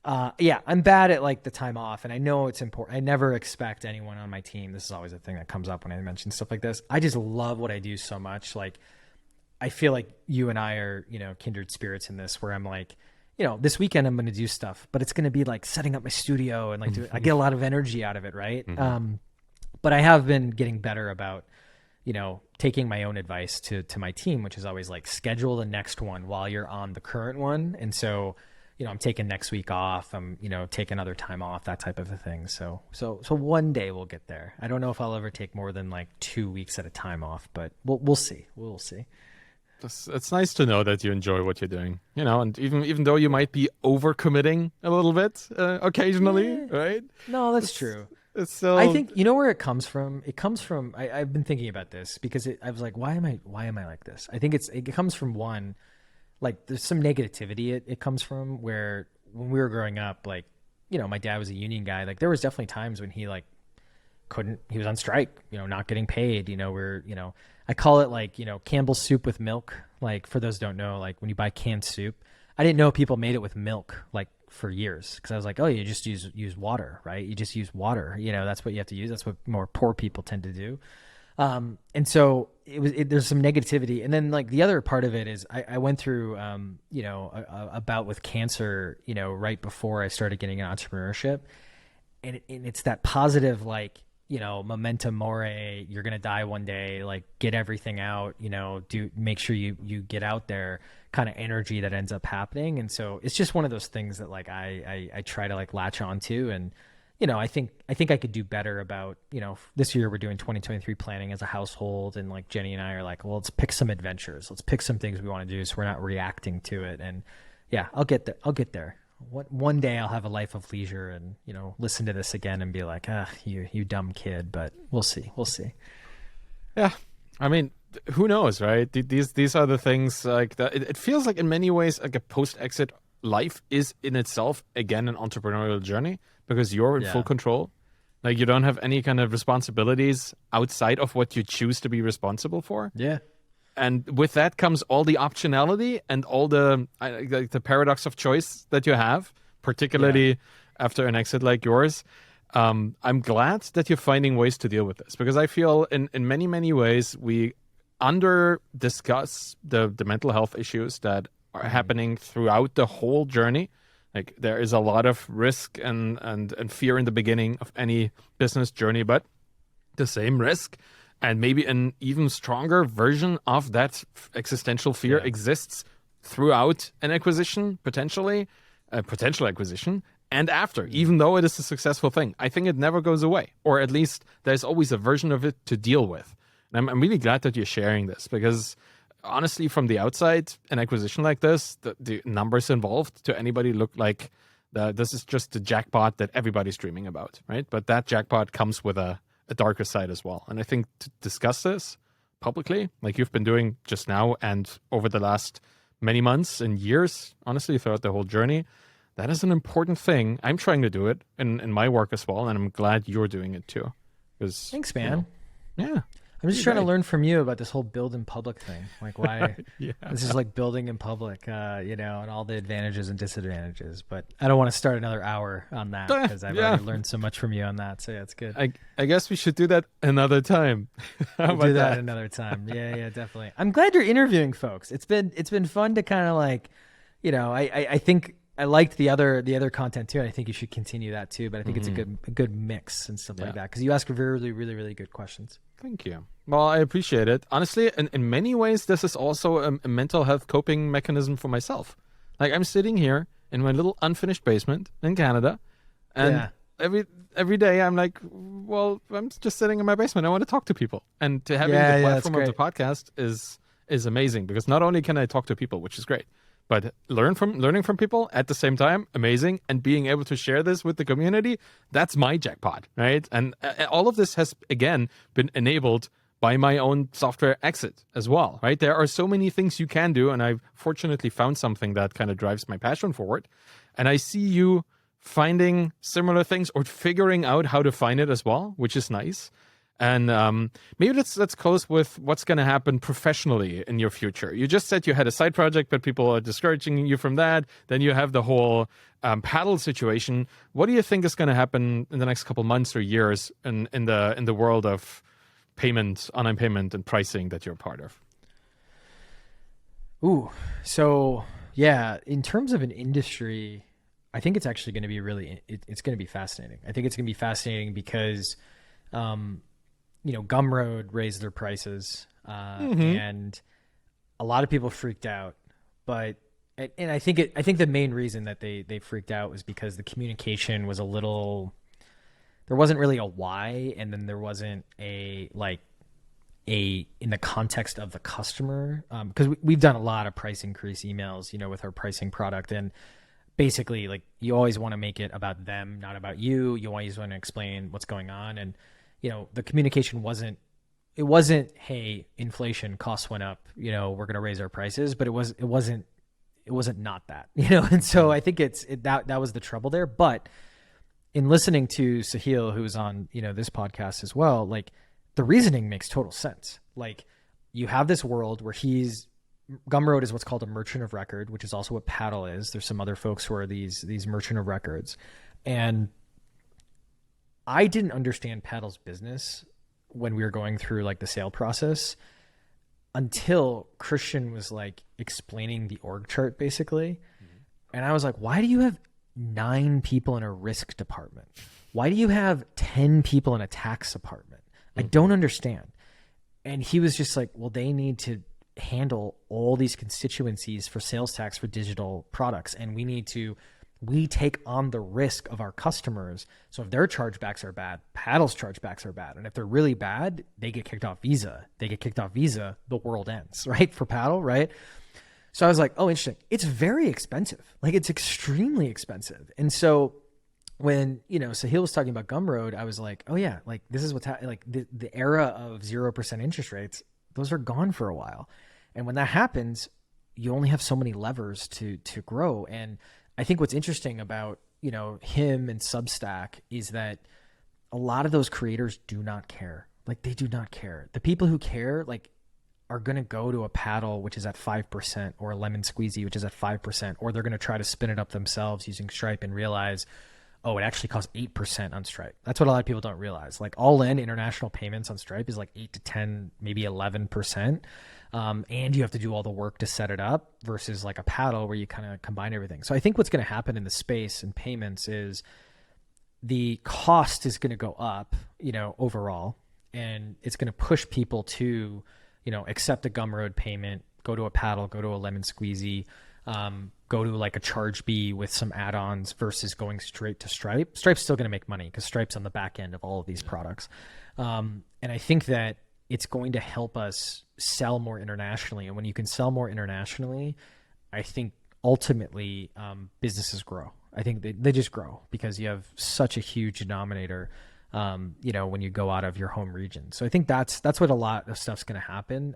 I'm bad at like the time off, and I know it's important. I never expect anyone on my team. This is always a thing that comes up when I mention stuff like this. I just love what I do so much. Like, I feel like you and I are, kindred spirits in this, where I'm like, this weekend I'm going to do stuff, but it's going to be like setting up my studio and like, I get a lot of energy out of it. Right. Mm-hmm. But I have been getting better about, taking my own advice to my team, which is always like schedule the next one while you're on the current one. And so, I'm taking next week off. I'm, taking other time off, that type of a thing. So one day we'll get there. I don't know if I'll ever take more than like 2 weeks at a time off, but we'll see. We'll see.
It's nice to know that you enjoy what you're doing, and even though you might be overcommitting a little bit occasionally, right?
No, that's true.
It's still...
I think where it comes from. It comes from. I've been thinking about this because I was like, why am I like this? I think it comes from one. Like there's some negativity it comes from, where when we were growing up, like, my dad was a union guy. Like there was definitely times when he like he was on strike, not getting paid, I call it like, Campbell's soup with milk. Like for those who don't know, like when you buy canned soup, I didn't know people made it with milk like for years. Cause I was like, oh, you just use water, right? You just use water, that's what you have to use. That's what more poor people tend to do. And so there's some negativity. And then like the other part of it is I went through, a bout with cancer, right before I started getting in entrepreneurship. And it's that positive, like, memento mori, you're going to die one day, like get everything out, make sure you get out there kind of energy that ends up happening. And so it's just one of those things that like, I try to like latch onto. And I think I could do better about, this year we're doing 2023 planning as a household. And like Jenny and I are like, well, let's pick some adventures. Let's pick some things we want to do so we're not reacting to it. And yeah, I'll get there. one day I'll have a life of leisure and, listen to this again and be like, you dumb kid, but we'll see. We'll see.
Yeah. I mean, who knows, right? These are the things like that. It feels like in many ways, like a post-exit life is in itself, again, an entrepreneurial journey because you're in full control. Like you don't have any kind of responsibilities outside of what you choose to be responsible for.
Yeah.
And with that comes all the optionality and all the paradox of choice that you have, particularly after an exit like yours. I'm glad that you're finding ways to deal with this because I feel in many, many ways we under discuss the mental health issues that are happening throughout the whole journey. Like there is a lot of risk and fear in the beginning of any business journey, but the same risk and maybe an even stronger version of that existential fear exists throughout an acquisition, potential acquisition, and after, even though it is a successful thing. I think it never goes away, or at least there's always a version of it to deal with. And I'm really glad that you're sharing this because honestly, from the outside, an acquisition like this, the numbers involved to anybody look like this is just the jackpot that everybody's dreaming about, right? But that jackpot comes with a darker side as well. And I think to discuss this publicly, like you've been doing just now and over the last many months and years, honestly, throughout the whole journey, that is an important thing. I'm trying to do it in my work as well, and I'm glad you're doing it too.
Thanks, man.
Yeah.
I'm just trying to learn from you about this whole build in public thing. Like why this is like building in public, and all the advantages and disadvantages. But I don't want to start another hour on that because I've already learned so much from you on that. So yeah, it's good.
I guess we should do that another time.
We'll do that another time. Yeah, definitely. I'm glad you're interviewing folks. It's been fun to kind of like, I think I liked the other content too. And I think you should continue that too. But I think it's a good mix and stuff like that because you ask really, really, really good questions.
Thank you. Well, I appreciate it. Honestly, in many ways, this is also a mental health coping mechanism for myself. Like I'm sitting here in my little unfinished basement in Canada, and every day I'm like, well, I'm just sitting in my basement. I want to talk to people, and to having the platform of the podcast is amazing because not only can I talk to people, which is great, but learning from people at the same time, amazing. And being able to share this with the community, that's my jackpot, right? And all of this has, again, been enabled by my own software exit as well, right? There are so many things you can do, and I've fortunately found something that kind of drives my passion forward. And I see you finding similar things or figuring out how to find it as well, which is nice. And maybe let's close with what's going to happen professionally in your future. You just said you had a side project, but people are discouraging you from that. Then you have the whole paddle situation. What do you think is going to happen in the next couple months or years in the world of payment, online payment, and pricing that you're a part of?
Ooh, so yeah, in terms of an industry, I think it's actually going to be it's going to be fascinating. I think it's going to be fascinating because Gumroad raised their prices, and a lot of people freaked out. But I think the main reason that they freaked out was because the communication was there wasn't really a why, and then there wasn't in the context of the customer, because we've done a lot of price increase emails, with our pricing product, and basically like you always want to make it about them, not about you. You always want to explain what's going on, and the communication wasn't, hey, inflation, costs went up, we're going to raise our prices, but it wasn't not that, and so I think that was the trouble there. But in listening to Sahil, who's on, this podcast as well, like the reasoning makes total sense. Like you have this world where Gumroad is what's called a merchant of record, which is also what Paddle is. There's some other folks who are these merchant of records. And I didn't understand Paddle's business when we were going through like the sale process until Christian was like explaining the org chart basically. And I was like, why do you have 9 people in a risk department? Why do you have 10 people in a tax department? I don't understand. And he was just like, well, they need to handle all these constituencies for sales tax for digital products. And we take on the risk of our customers. So if their chargebacks are bad, Paddle's chargebacks are bad. And if they're really bad, they get kicked off Visa. The world ends, right? For Paddle, right? So I was like, oh, interesting. It's very expensive. Like it's extremely expensive. And so when, Sahil was talking about Gumroad, I was like, oh yeah, like this is what's happening. Like the era of 0% interest rates, those are gone for a while. And when that happens, you only have so many levers to grow. And I think what's interesting about, him and Substack is that a lot of those creators do not care. Like they do not care. The people who care, like, are going to go to a paddle, which is at 5%, or a lemon squeezy, which is at 5%, or they're going to try to spin it up themselves using Stripe and realize, oh, it actually costs 8% on Stripe. That's what a lot of people don't realize. Like all in international payments on Stripe is like 8 to 10, maybe 11%. And you have to do all the work to set it up versus like a paddle where you kind of combine everything. So I think what's going to happen in the space and payments is the cost is going to go up, overall, and it's going to push people to, accept a Gumroad payment, go to a paddle, go to a lemon squeezy, go to like a charge B with some add-ons versus going straight to Stripe. Stripe's still going to make money because Stripe's on the back end of all of these products. And I think that it's going to help us sell more internationally. And when you can sell more internationally, I think ultimately businesses grow. I think they just grow because you have such a huge denominator when you go out of your home region. So I think that's what a lot of stuff's going to happen.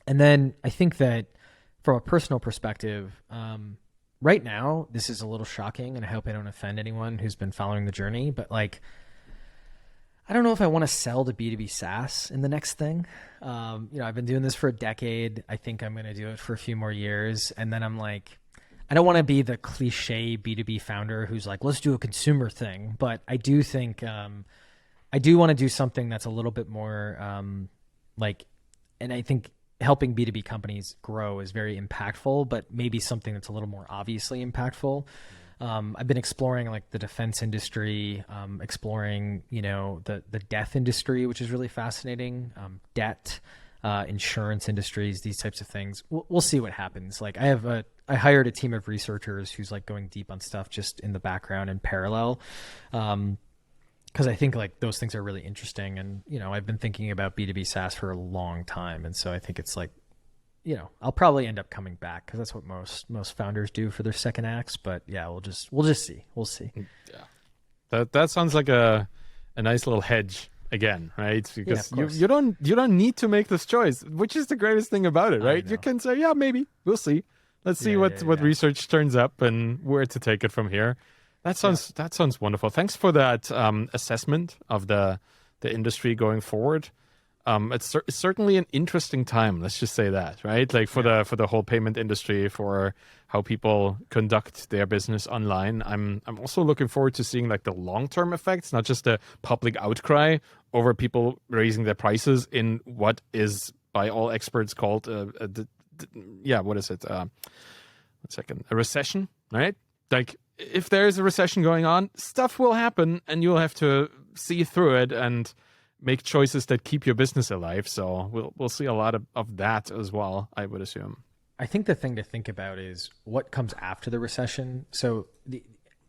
And then I think that from a personal perspective, right now, this is a little shocking, and I hope I don't offend anyone who's been following the journey, but like, I don't know if I want to sell to B2B SaaS in the next thing. I've been doing this for a decade. I think I'm going to do it for a few more years. And then I'm like, I don't want to be the cliche B2B founder who's like, let's do a consumer thing. But I do think I do want to do something that's a little bit more and I think helping B2B companies grow is very impactful, but maybe something that's a little more obviously impactful. I've been exploring like the defense industry, exploring, the death industry, which is really fascinating, debt, insurance industries, these types of things. We'll see what happens. Like I hired a team of researchers who's like going deep on stuff just in the background in parallel. Cause I think like those things are really interesting. And, I've bbeen thinking about B2B SaaS for a long time. And so I think it's like, I'll probably end up coming back because that's what most founders do for their second acts. But yeah, we'll just see. We'll see.
Yeah, that sounds like a nice little hedge again, right? Because you don't need to make this choice, which is the greatest thing about it, right? You can say, yeah, maybe we'll see. Let's see what research turns up and where to take it from here. That sounds wonderful. Thanks for that assessment of the industry going forward. It's certainly an interesting time. Let's just say that, right? Like for the whole payment industry, for how people conduct their business online. I'm also looking forward to seeing like the long-term effects, not just the public outcry over people raising their prices in what is by all experts called what is it? 1 second, a recession, right? Like if there is a recession going on, stuff will happen, and you'll have to see through it and make choices that keep your business alive. So we'll see a lot of that as well, I would assume.
I think the thing to think about is what comes after the recession. So the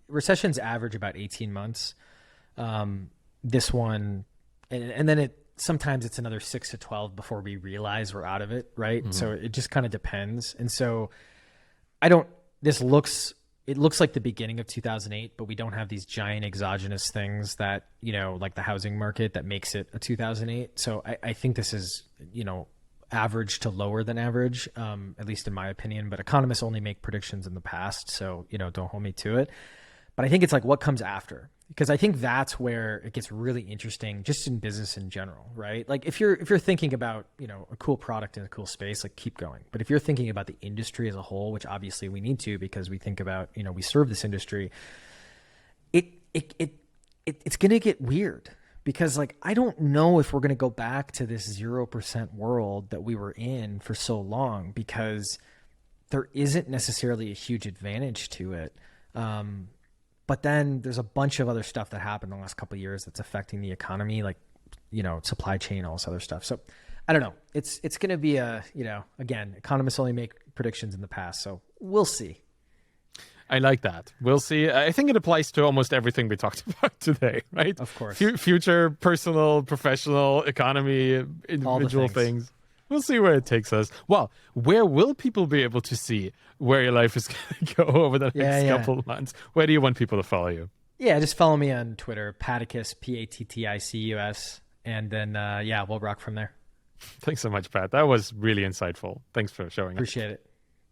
recessions average about 18 months. This one, and then sometimes it's another 6 to 12 before we realize we're out of it, right? Mm-hmm. So it just kind of depends. And so it looks like the beginning of 2008, but we don't have these giant exogenous things that, like the housing market that makes it a 2008. So I think this is, average to lower than average, at least in my opinion, but economists only make predictions in the past. So, don't hold me to it. But I think it's like what comes after, because I think that's where it gets really interesting just in business in general, right? Like if you're thinking about, a cool product in a cool space, like keep going. But if you're thinking about the industry as a whole, which obviously we need to, because we think about, we serve this industry, it's going to get weird, because like, I don't know if we're going to go back to this 0% world that we were in for so long, because there isn't necessarily a huge advantage to it. But then there's a bunch of other stuff that happened in the last couple of years that's affecting the economy, like, supply chain, all this other stuff. So I don't know. It's going to be again, economists only make predictions in the past. So we'll see.
I like that. We'll see. I think it applies to almost everything we talked about today, right?
Of course.
Future, personal, professional, economy, individual things. We'll see where it takes us. Well, where will people be able to see where your life is going to go over the next couple of months? Where do you want people to follow you?
Yeah, just follow me on Twitter, Paticus, Patticus, and then we'll rock from there.
Thanks so much, Pat. That was really insightful. Thanks for showing up.
Appreciate it.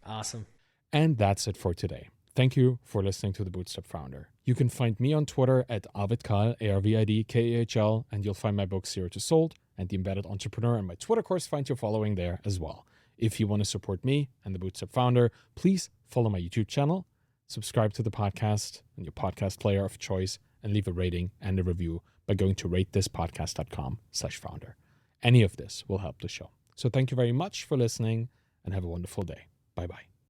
Awesome.
And that's it for today. Thank you for listening to The Bootstrapped Founder. You can find me on Twitter at Arvidkahl, ARVIDKAHL, and you'll find my book Zero to Sold and The Embedded Entrepreneur and my Twitter course. Find your following there as well. If you want to support me and The Bootstrapped Founder, please follow my YouTube channel, subscribe to the podcast in your podcast player of choice, and leave a rating and a review by going to ratethispodcast.com/founder. Any of this will help the show. So thank you very much for listening and have a wonderful day. Bye-bye.